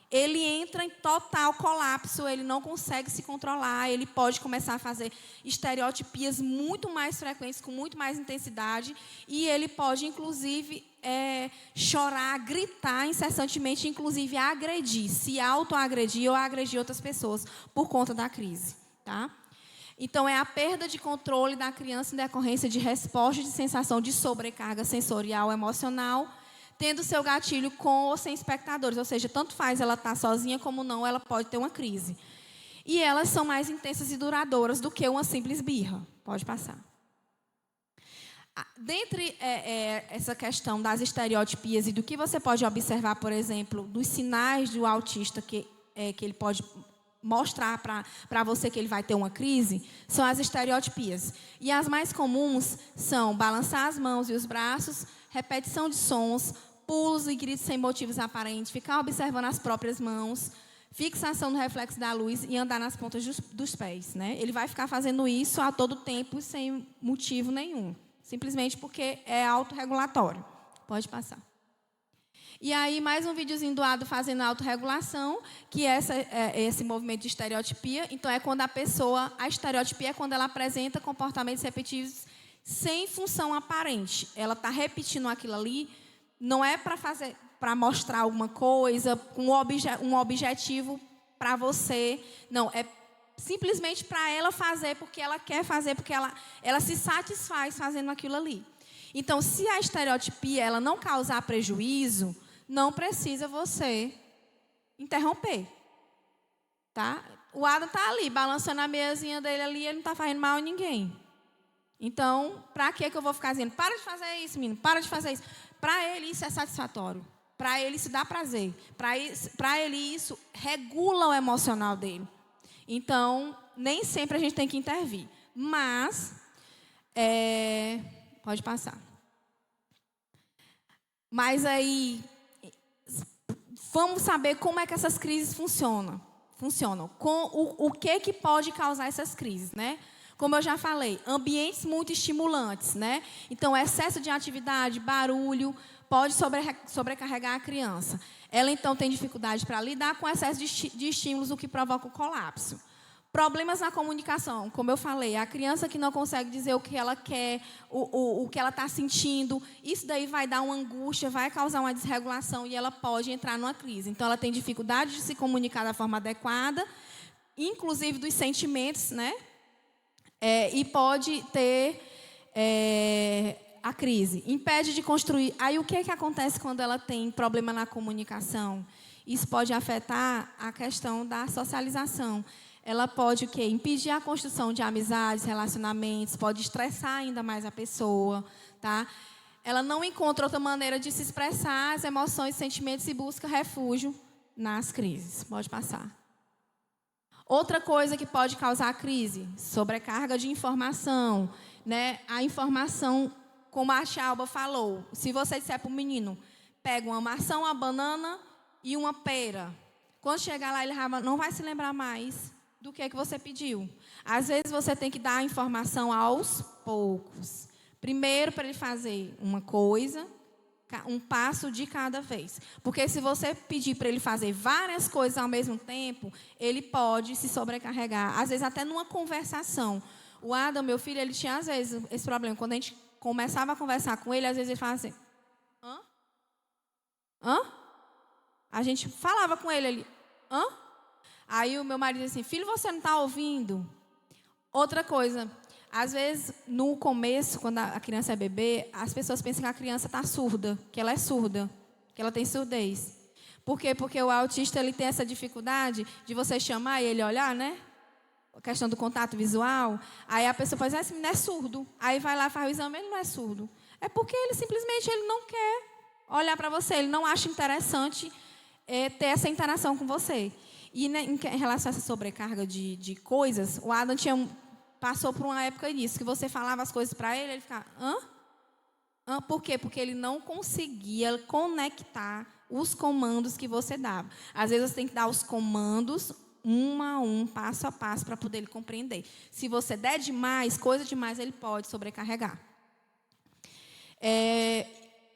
S1: Ele entra em total colapso, ele não consegue se controlar, ele pode começar a fazer estereotipias muito mais frequentes, com muito mais intensidade, e ele pode, inclusive, chorar, gritar incessantemente, inclusive agredir, se autoagredir ou agredir outras pessoas por conta da crise. Tá? Então, é a perda de controle da criança em decorrência de resposta de sensação de sobrecarga sensorial emocional, tendo seu gatilho com ou sem espectadores. Ou seja, tanto faz ela estar sozinha como não, ela pode ter uma crise. E elas são mais intensas e duradouras do que uma simples birra. Pode passar. Dentre essa questão das estereotipias e do que você pode observar, por exemplo, dos sinais do autista que ele pode mostrar para você que ele vai ter uma crise, são as estereotipias. E as mais comuns são balançar as mãos e os braços, repetição de sons, pulos e gritos sem motivos aparentes, ficar observando as próprias mãos, fixação no reflexo da luz e andar nas pontas dos pés, né? Ele vai ficar fazendo isso a todo tempo, sem motivo nenhum. Simplesmente porque é autorregulatório. Pode passar. E aí, mais um videozinho do Ado fazendo a autorregulação, que é esse movimento de estereotipia. Então, é quando a estereotipia é quando ela apresenta comportamentos repetitivos sem função aparente. Ela está repetindo aquilo ali, não é para mostrar alguma coisa, um objetivo para você. Não, é simplesmente para ela fazer porque ela quer fazer, porque ela se satisfaz fazendo aquilo ali. Então, se a estereotipia ela não causar prejuízo, não precisa você interromper. Tá? O Adam está ali, balançando a meiazinha dele ali, ele não está fazendo mal a ninguém. Então, para que eu vou ficar dizendo, para de fazer isso, menino, para de fazer isso. Para ele isso é satisfatório. Para ele isso dá prazer. Para ele isso regula o emocional dele. Então, nem sempre a gente tem que intervir. Mas, pode passar. Mas aí, vamos saber como é que essas crises funcionam. Com o que pode causar essas crises, né? Como eu já falei, ambientes muito estimulantes, né? Então, excesso de atividade, barulho, pode sobrecarregar a criança. Ela, então, tem dificuldade para lidar com excesso de estímulos, o que provoca o colapso. Problemas na comunicação, como eu falei, a criança que não consegue dizer o que ela quer, o que ela está sentindo, isso daí vai dar uma angústia, vai causar uma desregulação e ela pode entrar numa crise. Então, ela tem dificuldade de se comunicar da forma adequada, inclusive dos sentimentos, né? E pode ter a crise. Impede de construir. Aí, o que acontece quando ela tem problema na comunicação? Isso pode afetar a questão da socialização. Ela pode o quê? Impedir a construção de amizades, relacionamentos, pode estressar ainda mais a pessoa, tá? Ela não encontra outra maneira de se expressar as emoções, sentimentos e busca refúgio nas crises. Pode passar. Outra coisa que pode causar crise, sobrecarga de informação, né? A informação, como a Chalba falou, se você disser para o menino, pega uma maçã, uma banana e uma pera. Quando chegar lá, ele não vai se lembrar mais do que você pediu. Às vezes, você tem que dar a informação aos poucos. Primeiro, para ele fazer uma coisa, um passo de cada vez. Porque se você pedir para ele fazer várias coisas ao mesmo tempo, ele pode se sobrecarregar. Às vezes, até numa conversação. O Adam, meu filho, ele tinha, às vezes, esse problema. Quando a gente começava a conversar com ele, às vezes ele falava assim, hã? Hã? A gente falava com ele, hã? Aí o meu marido disse assim, filho, você não está ouvindo? Outra coisa, às vezes, no começo, quando a criança é bebê, as pessoas pensam que a criança está surda, que ela é surda, que ela tem surdez. Por quê? Porque o autista ele tem essa dificuldade de você chamar e ele olhar, né? A questão do contato visual. Aí a pessoa faz, esse menino é surdo. Aí vai lá e faz o exame, ele não é surdo. É porque ele simplesmente não quer olhar para você, ele não acha interessante ter essa interação com você. E né, em relação a essa sobrecarga de coisas, o Adam passou por uma época nisso, que você falava as coisas para ele, ele ficava, hã? Por quê? Porque ele não conseguia conectar os comandos que você dava. Às vezes você tem que dar os comandos um a um, passo a passo, para poder ele compreender. Se você der demais, coisa demais, ele pode sobrecarregar.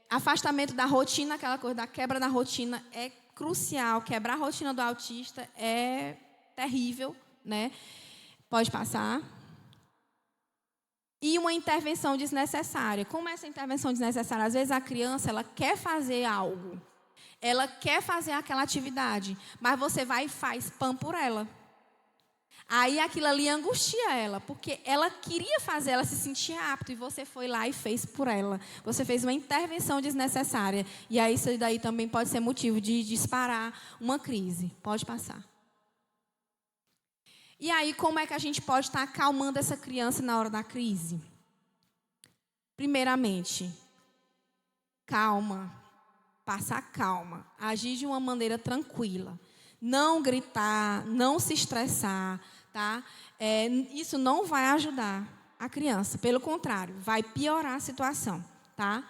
S1: Afastamento da rotina, aquela coisa da quebra da rotina é crucial. Quebrar a rotina do autista é terrível, né? Pode passar. E uma intervenção desnecessária. Como é essa intervenção desnecessária? Às vezes a criança ela quer fazer algo, ela quer fazer aquela atividade, mas você vai e faz pão por ela. Aí aquilo ali angustia ela, porque ela queria fazer, ela se sentia apta, e você foi lá e fez por ela. Você fez uma intervenção desnecessária. E aí isso daí também pode ser motivo de disparar uma crise. Pode passar. E aí, como é que a gente pode estar acalmando essa criança na hora da crise? Primeiramente, calma. Passar calma. Agir de uma maneira tranquila. não gritar, não se estressar, tá? Isso não vai ajudar a criança, pelo contrário, vai piorar a situação, tá?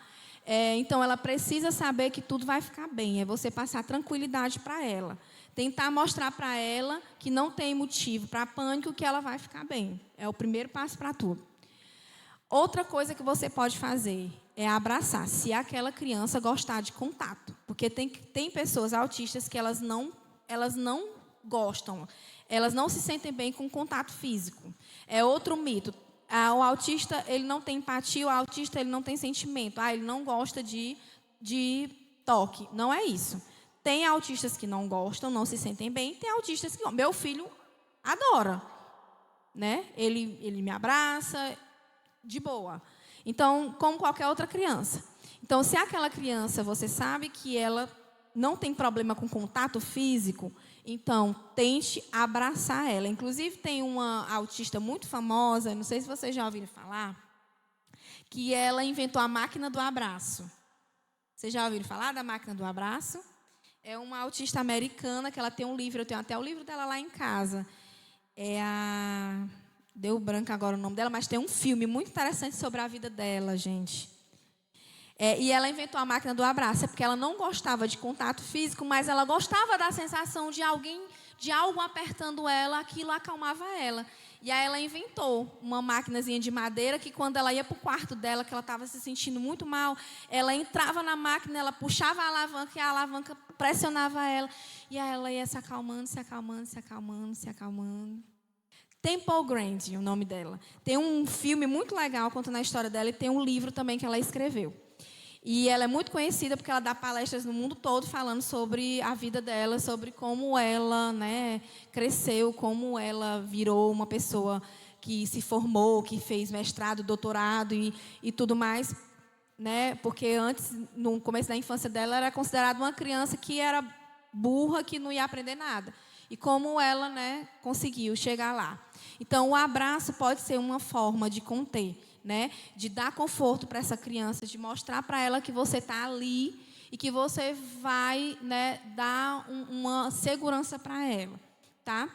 S1: Então, ela precisa saber que tudo vai ficar bem, é você passar tranquilidade para ela. Tentar mostrar para ela que não tem motivo para pânico, que ela vai ficar bem. É o primeiro passo para tudo. Outra coisa que você pode fazer é abraçar, se aquela criança gostar de contato. Porque tem pessoas autistas que elas não gostam, elas não se sentem bem com contato físico. É outro mito. O autista, ele não tem empatia, o autista, ele não tem sentimento. Ele não gosta de toque. Não é isso. Tem autistas que não gostam, não se sentem bem. Tem autistas que... Meu filho adora, né? Ele me abraça, de boa. Então, como qualquer outra criança. Então, se aquela criança, você sabe que ela não tem problema com contato físico, então, tente abraçar ela. Inclusive, tem uma autista muito famosa, não sei se vocês já ouviram falar, que ela inventou a máquina do abraço. Vocês já ouviram falar da máquina do abraço? É uma autista americana, que ela tem um livro, eu tenho até o livro dela lá em casa. Deu branco agora o nome dela, mas tem um filme muito interessante sobre a vida dela, gente. E ela inventou a máquina do abraço, porque ela não gostava de contato físico, mas ela gostava da sensação de algo apertando ela, aquilo acalmava ela. E aí ela inventou uma maquinazinha de madeira que, quando ela ia para o quarto dela, que ela estava se sentindo muito mal, ela entrava na máquina, ela puxava a alavanca e a alavanca pressionava ela. E aí ela ia se acalmando, se acalmando, se acalmando, se acalmando. Temple Grandin, o nome dela. Tem um filme muito legal contando a história dela, e tem um livro também que ela escreveu. E ela é muito conhecida porque ela dá palestras no mundo todo falando sobre a vida dela, sobre como ela, né, cresceu, como ela virou uma pessoa que se formou, que fez mestrado, doutorado e tudo mais, né? Porque antes, no começo da infância dela, era considerada uma criança que era burra, que não ia aprender nada. E como ela, né, conseguiu chegar lá. Então, o abraço pode ser uma forma de conter, né, de dar conforto para essa criança, de mostrar para ela que você está ali e que você vai, né, dar uma segurança para ela, tá?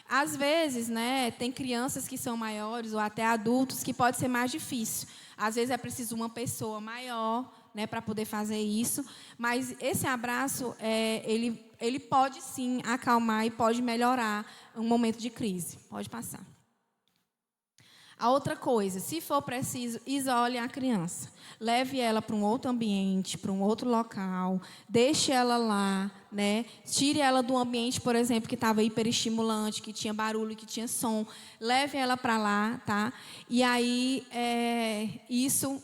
S1: Às vezes, né, tem crianças que são maiores ou até adultos que pode ser mais difícil. Às vezes é preciso uma pessoa maior, né, para poder fazer isso, mas esse abraço, ele pode sim acalmar e pode melhorar um momento de crise. Pode passar. A outra coisa, se for preciso, isole a criança. Leve ela para um outro ambiente, para um outro local. Deixe ela lá, né? Tire ela do ambiente, por exemplo, que estava hiperestimulante, que tinha barulho, que tinha som. Leve ela para lá, tá? E aí, isso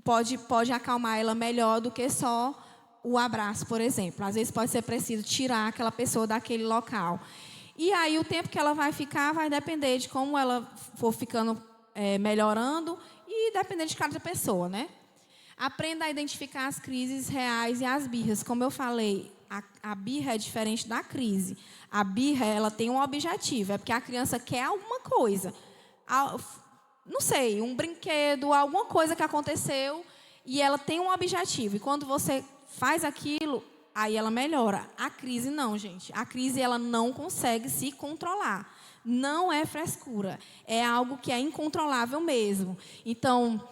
S1: pode acalmar ela melhor do que só o abraço, por exemplo. Às vezes pode ser preciso tirar aquela pessoa daquele local. E aí o tempo que ela vai ficar vai depender de como ela for ficando melhorando e depender de cada pessoa, né? Aprenda a identificar as crises reais e as birras. Como eu falei, a birra é diferente da crise. A birra, ela tem um objetivo, é porque a criança quer alguma coisa. Não sei, um brinquedo, alguma coisa que aconteceu e ela tem um objetivo. E quando você faz aquilo, aí ela melhora. A crise não, gente. A crise, ela não consegue se controlar. Não é frescura. É algo que é incontrolável mesmo. Então,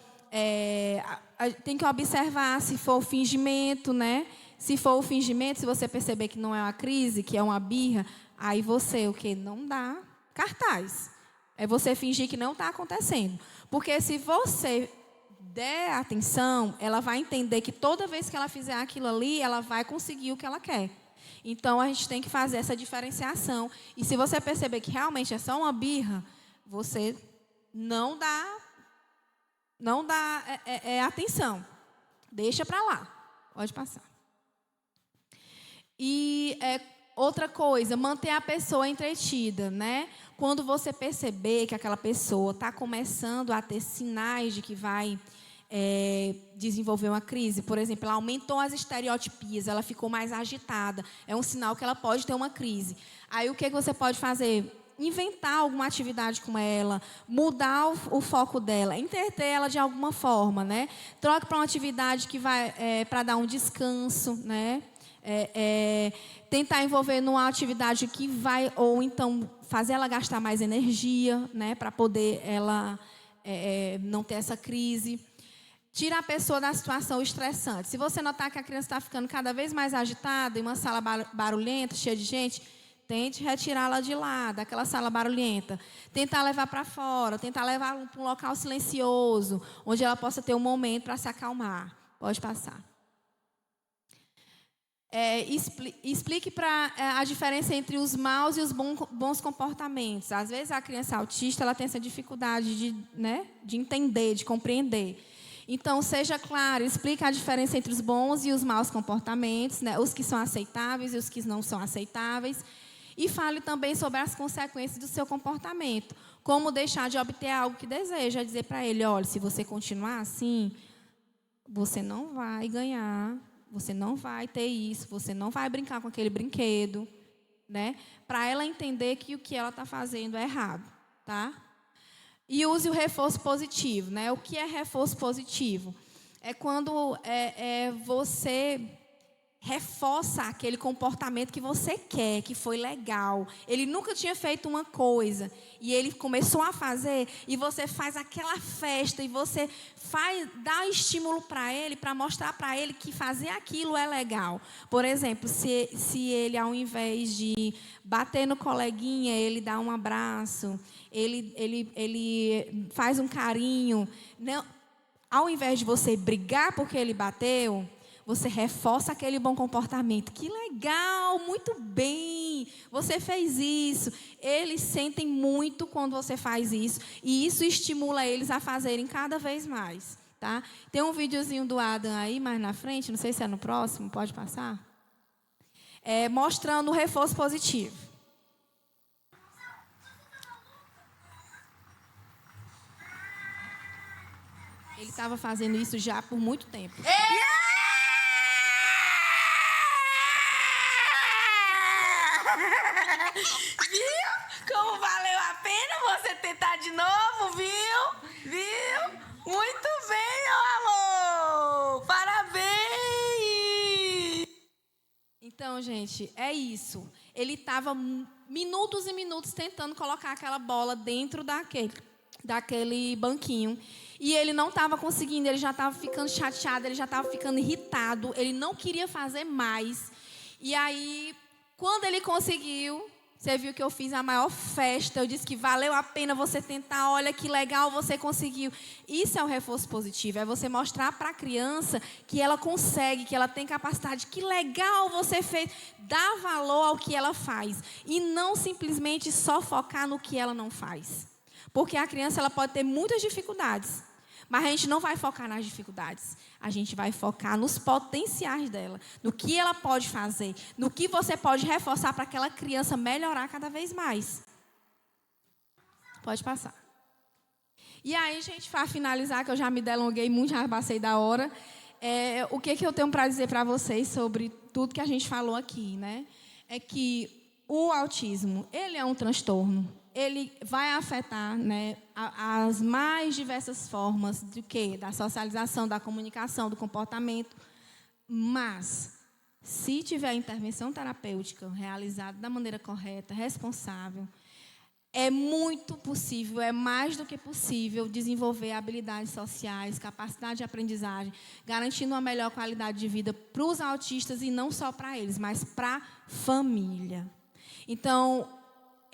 S1: tem que observar se for o fingimento, né? Se for o fingimento, se você perceber que não é uma crise, que é uma birra, aí você, o quê? Não dá cartaz. É você fingir que não está acontecendo. Porque se você der atenção, ela vai entender que toda vez que ela fizer aquilo ali, ela vai conseguir o que ela quer. Então, a gente tem que fazer essa diferenciação. E se você perceber que realmente é só uma birra, você não dá atenção. Deixa para lá. Pode passar. E outra coisa, manter a pessoa entretida, né? Quando você perceber que aquela pessoa está começando a ter sinais de que vai desenvolver uma crise, por exemplo, ela aumentou as estereotipias, ela ficou mais agitada, é um sinal que ela pode ter uma crise. Aí o que você pode fazer? Inventar alguma atividade com ela, mudar o foco dela, entreter ela de alguma forma, né? Troque para uma atividade que vai para dar um descanso, né? tentar envolver numa atividade que vai, ou então fazer ela gastar mais energia, né, para poder ela não ter essa crise. Tira a pessoa da situação estressante. Se você notar que a criança está ficando cada vez mais agitada, em uma sala barulhenta, cheia de gente, tente retirá-la de lá, daquela sala barulhenta. Tentar levar para fora, tentar levar para um local silencioso, onde ela possa ter um momento para se acalmar. Pode passar. Explique a diferença entre os maus e os bons comportamentos. Às vezes, a criança autista ela tem essa dificuldade de entender, de compreender. Então, seja claro, explique a diferença entre os bons e os maus comportamentos, né? Os que são aceitáveis e os que não são aceitáveis. E fale também sobre as consequências do seu comportamento. Como deixar de obter algo que deseja. Dizer para ele, olha, se você continuar assim, você não vai ganhar, você não vai ter isso, você não vai brincar com aquele brinquedo, né? Para ela entender que o que ela está fazendo é errado, tá? E use o reforço positivo, né? O que é reforço positivo? É quando você reforça aquele comportamento que você quer, que foi legal. Ele nunca tinha feito uma coisa e ele começou a fazer e você faz aquela festa e você dá estímulo para ele, para mostrar para ele que fazer aquilo é legal. Por exemplo, se ele, ao invés de bater no coleguinha, ele dá um abraço, ele faz um carinho. Não, ao invés de você brigar porque ele bateu, você reforça aquele bom comportamento. Que legal, muito bem, você fez isso. Eles sentem muito quando você faz isso. E isso estimula eles a fazerem cada vez mais. Tá? Tem um videozinho do Adam aí, mais na frente, não sei se é no próximo, pode passar? Mostrando o reforço positivo. Ele estava fazendo isso já por muito tempo.
S5: Viu? Como valeu a pena você tentar de novo, viu? Viu? Muito bem, meu amor! Parabéns!
S1: Então, gente, é isso. Ele estava minutos e minutos tentando colocar aquela bola dentro daquele banquinho. E ele não estava conseguindo, ele já estava ficando chateado, ele já estava ficando irritado, ele não queria fazer mais. E aí, quando ele conseguiu, você viu que eu fiz a maior festa, eu disse que valeu a pena você tentar, olha que legal você conseguiu. Isso é o reforço positivo, é você mostrar para a criança que ela consegue, que ela tem capacidade, que legal você fez, dá valor ao que ela faz. E não simplesmente só focar no que ela não faz. Porque a criança ela pode ter muitas dificuldades, mas a gente não vai focar nas dificuldades. A gente vai focar nos potenciais dela, no que ela pode fazer, no que você pode reforçar para aquela criança melhorar cada vez mais. Pode passar. E aí, gente, para finalizar, que eu já me delonguei muito, já passei da hora, o que eu tenho para dizer para vocês sobre tudo que a gente falou aqui, né? É que o autismo, ele é um transtorno. Ele vai afetar, né, as mais diversas formas do quê? Da socialização, da comunicação, do comportamento. Mas, se tiver intervenção terapêutica realizada da maneira correta, responsável, é muito possível, é mais do que possível desenvolver habilidades sociais, capacidade de aprendizagem, garantindo uma melhor qualidade de vida para os autistas e não só para eles, mas para a família. Então,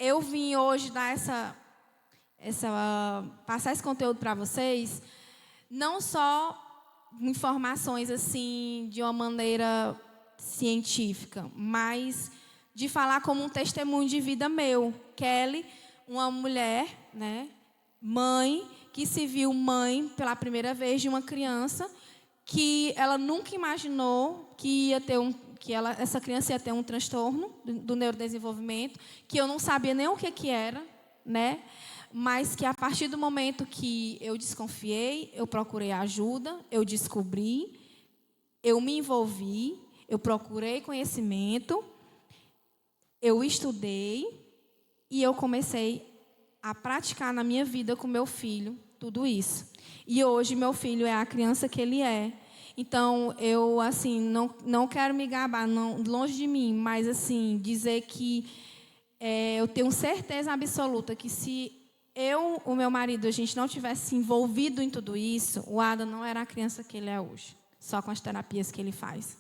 S1: eu vim hoje dar passar esse conteúdo para vocês, não só informações assim de uma maneira científica, mas de falar como um testemunho de vida meu. Kelly, uma mulher, né, mãe, que se viu mãe pela primeira vez de uma criança que ela nunca imaginou que ia ter essa criança ia ter um transtorno do neurodesenvolvimento, que eu não sabia nem o que era, né? Mas que a partir do momento que eu desconfiei, eu procurei ajuda, eu descobri, eu me envolvi, eu procurei conhecimento, eu estudei e eu comecei a praticar na minha vida com meu filho tudo isso. E hoje meu filho é a criança que ele é. Então, eu, assim, não quero me gabar, não, longe de mim, mas, assim, dizer que eu tenho certeza absoluta que se o meu marido, a gente não tivesse envolvido em tudo isso, o Adam não era a criança que ele é hoje, só com as terapias que ele faz.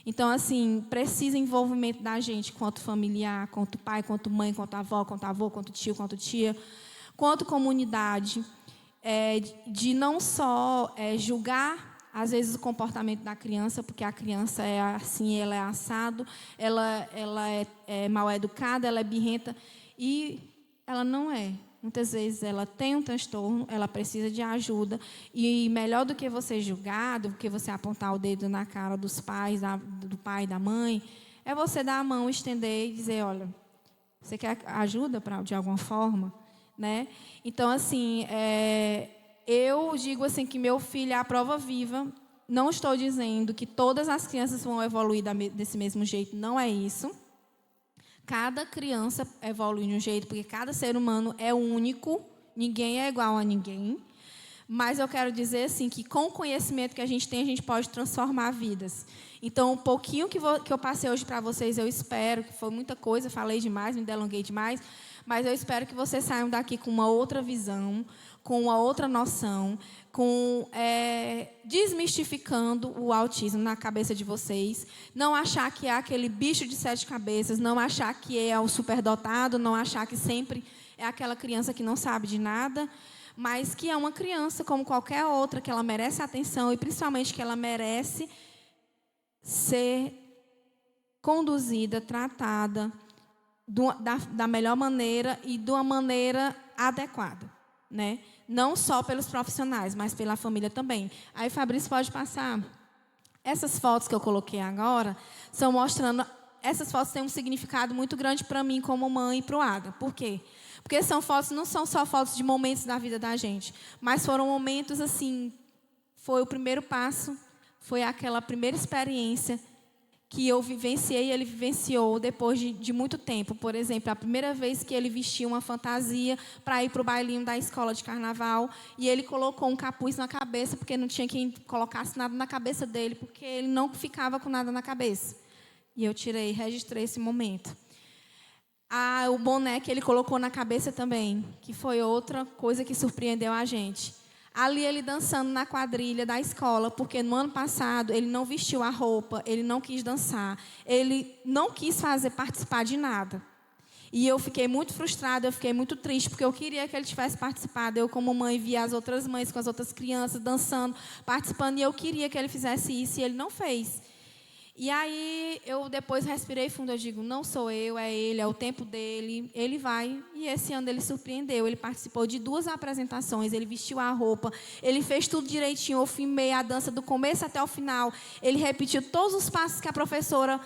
S1: Então, assim, precisa envolvimento da gente, quanto familiar, quanto pai, quanto mãe, quanto avó, quanto avô, quanto tio, quanto tia, quanto comunidade, de não só julgar, às vezes, o comportamento da criança, porque a criança é assim, ela é assado, ela é mal educada, ela é birrenta, e ela não é. Muitas vezes ela tem um transtorno, ela precisa de ajuda, e melhor do que você julgar, do que você apontar o dedo na cara dos pais, do pai e da mãe, é você dar a mão, estender e dizer, olha, você quer ajuda de alguma forma? Né? Então, assim, eu digo assim que meu filho é a prova viva. Não estou dizendo que todas as crianças vão evoluir desse mesmo jeito, não é isso. Cada criança evolui de um jeito, porque cada ser humano é único, ninguém é igual a ninguém. Mas eu quero dizer assim, que com o conhecimento que a gente tem, a gente pode transformar vidas. Então, um pouquinho que eu passei hoje para vocês, eu espero, que foi muita coisa, falei demais, me delonguei demais, mas eu espero que vocês saiam daqui com uma outra visão, com uma outra noção, desmistificando o autismo na cabeça de vocês. Não achar que é aquele bicho de 7 cabeças, não achar que é o superdotado, não achar que sempre é aquela criança que não sabe de nada, mas que é uma criança como qualquer outra, que ela merece atenção e principalmente que ela merece ser conduzida, tratada da melhor maneira e de uma maneira adequada, né? Não só pelos profissionais, mas pela família também. Aí, Fabrício, pode passar. Essas fotos que eu coloquei agora são mostrando... Essas fotos têm um significado muito grande para mim como mãe e para o Ada. Por quê? Porque são fotos, não são só fotos de momentos da vida da gente, mas foram momentos assim, foi o primeiro passo, foi aquela primeira experiência que eu vivenciei e ele vivenciou depois de muito tempo. Por exemplo, a primeira vez que ele vestiu uma fantasia para ir para o bailinho da escola de carnaval e ele colocou um capuz na cabeça porque não tinha quem colocasse nada na cabeça dele, porque ele não ficava com nada na cabeça. E eu registrei esse momento. O boné que ele colocou na cabeça também, que foi outra coisa que surpreendeu a gente. Ali ele dançando na quadrilha da escola, porque no ano passado ele não vestiu a roupa, ele não quis dançar, ele não quis participar de nada. E eu fiquei muito frustrada, eu fiquei muito triste, porque eu queria que ele tivesse participado. Eu, como mãe, via as outras mães com as outras crianças dançando, participando, e eu queria que ele fizesse isso, e ele não fez. E aí, eu depois respirei fundo, eu digo, não sou eu, é ele, é o tempo dele, ele vai. E esse ano ele surpreendeu, ele participou de 2 apresentações, ele vestiu a roupa, ele fez tudo direitinho, eu filmei a dança do começo até o final, ele repetiu todos os passos que a professora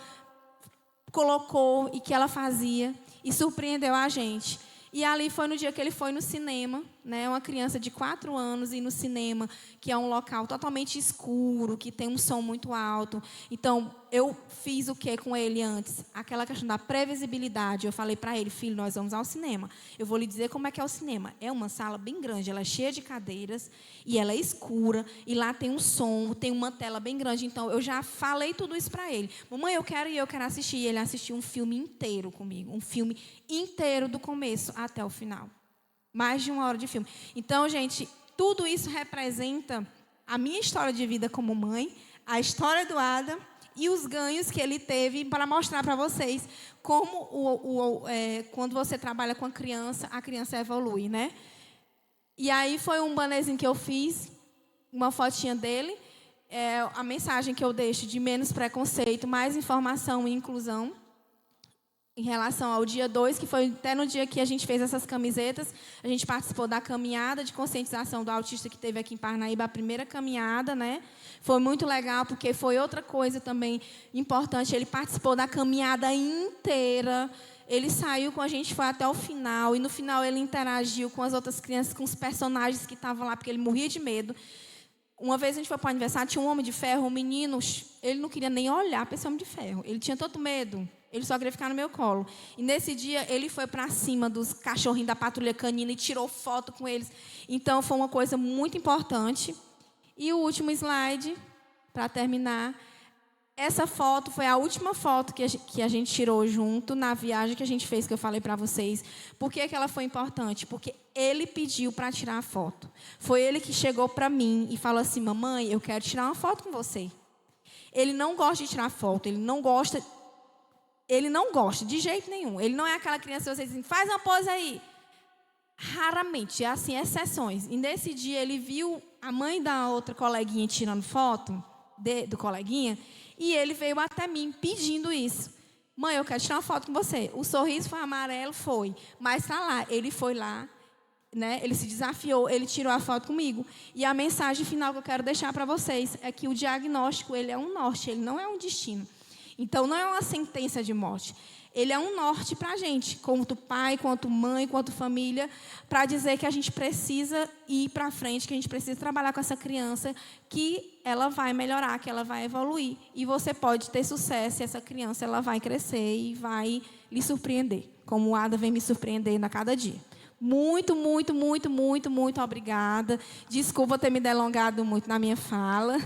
S1: colocou e que ela fazia, e surpreendeu a gente. E ali foi no dia que ele foi no cinema, né? Uma criança de 4 anos ir no cinema, que é um local totalmente escuro, que tem um som muito alto. Então, eu fiz o que com ele antes? Aquela questão da previsibilidade. Eu falei para ele, filho, nós vamos ao cinema. Eu vou lhe dizer como é que é o cinema. É uma sala bem grande, ela é cheia de cadeiras, e ela é escura, e lá tem um som, tem uma tela bem grande. Então, eu já falei tudo isso para ele. Mamãe, eu quero assistir. E ele assistiu um filme inteiro comigo. Um filme inteiro, do começo até o final. Mais de 1 hora de filme. Então, gente, tudo isso representa a minha história de vida como mãe, a história do Adam e os ganhos que ele teve para mostrar para vocês como quando você trabalha com a criança evolui, né? E aí foi um bannerzinho que eu fiz, uma fotinha dele, a mensagem que eu deixo de menos preconceito, mais informação e inclusão. Em relação ao dia 2, que foi até no dia que a gente fez essas camisetas, a gente participou da caminhada de conscientização do autista que teve aqui em Parnaíba, a primeira caminhada, né? Foi muito legal, porque foi outra coisa também importante. Ele participou da caminhada inteira, ele saiu com a gente, foi até o final, e no final ele interagiu com as outras crianças, com os personagens que estavam lá, porque ele morria de medo. Uma vez a gente foi para o aniversário, tinha um homem de ferro, um menino, ele não queria nem olhar para esse homem de ferro, ele tinha tanto medo. Ele só queria ficar no meu colo. E nesse dia, ele foi para cima dos cachorrinhos da patrulha canina e tirou foto com eles. Então, foi uma coisa muito importante. E o último slide para terminar, essa foto foi a última foto que a gente tirou junto na viagem que a gente fez, que eu falei para vocês. Por que ela foi importante? Porque ele pediu para tirar a foto. Foi ele que chegou para mim e falou assim: mamãe, eu quero tirar uma foto com você. Ele não gosta de tirar foto, ele não gosta de jeito nenhum. Ele não é aquela criança que você diz assim, faz uma pose aí. Raramente, é assim, exceções. E nesse dia ele viu a mãe da outra coleguinha tirando foto do coleguinha, e ele veio até mim pedindo isso. Mãe, eu quero tirar uma foto com você. O sorriso foi amarelo, foi. Mas tá lá, ele foi lá, né? Ele se desafiou, ele tirou a foto comigo. E a mensagem final que eu quero deixar para vocês é que o diagnóstico, ele é um norte, ele não é um destino. Então, não é uma sentença de morte. Ele é um norte para a gente, quanto pai, quanto mãe, quanto família, para dizer que a gente precisa ir para frente, que a gente precisa trabalhar com essa criança, que ela vai melhorar, que ela vai evoluir. E você pode ter sucesso, e essa criança ela vai crescer e vai lhe surpreender, como o Ada vem me surpreendendo a cada dia. Muito, muito, muito, muito, muito obrigada. Desculpa ter me delongado muito na minha fala.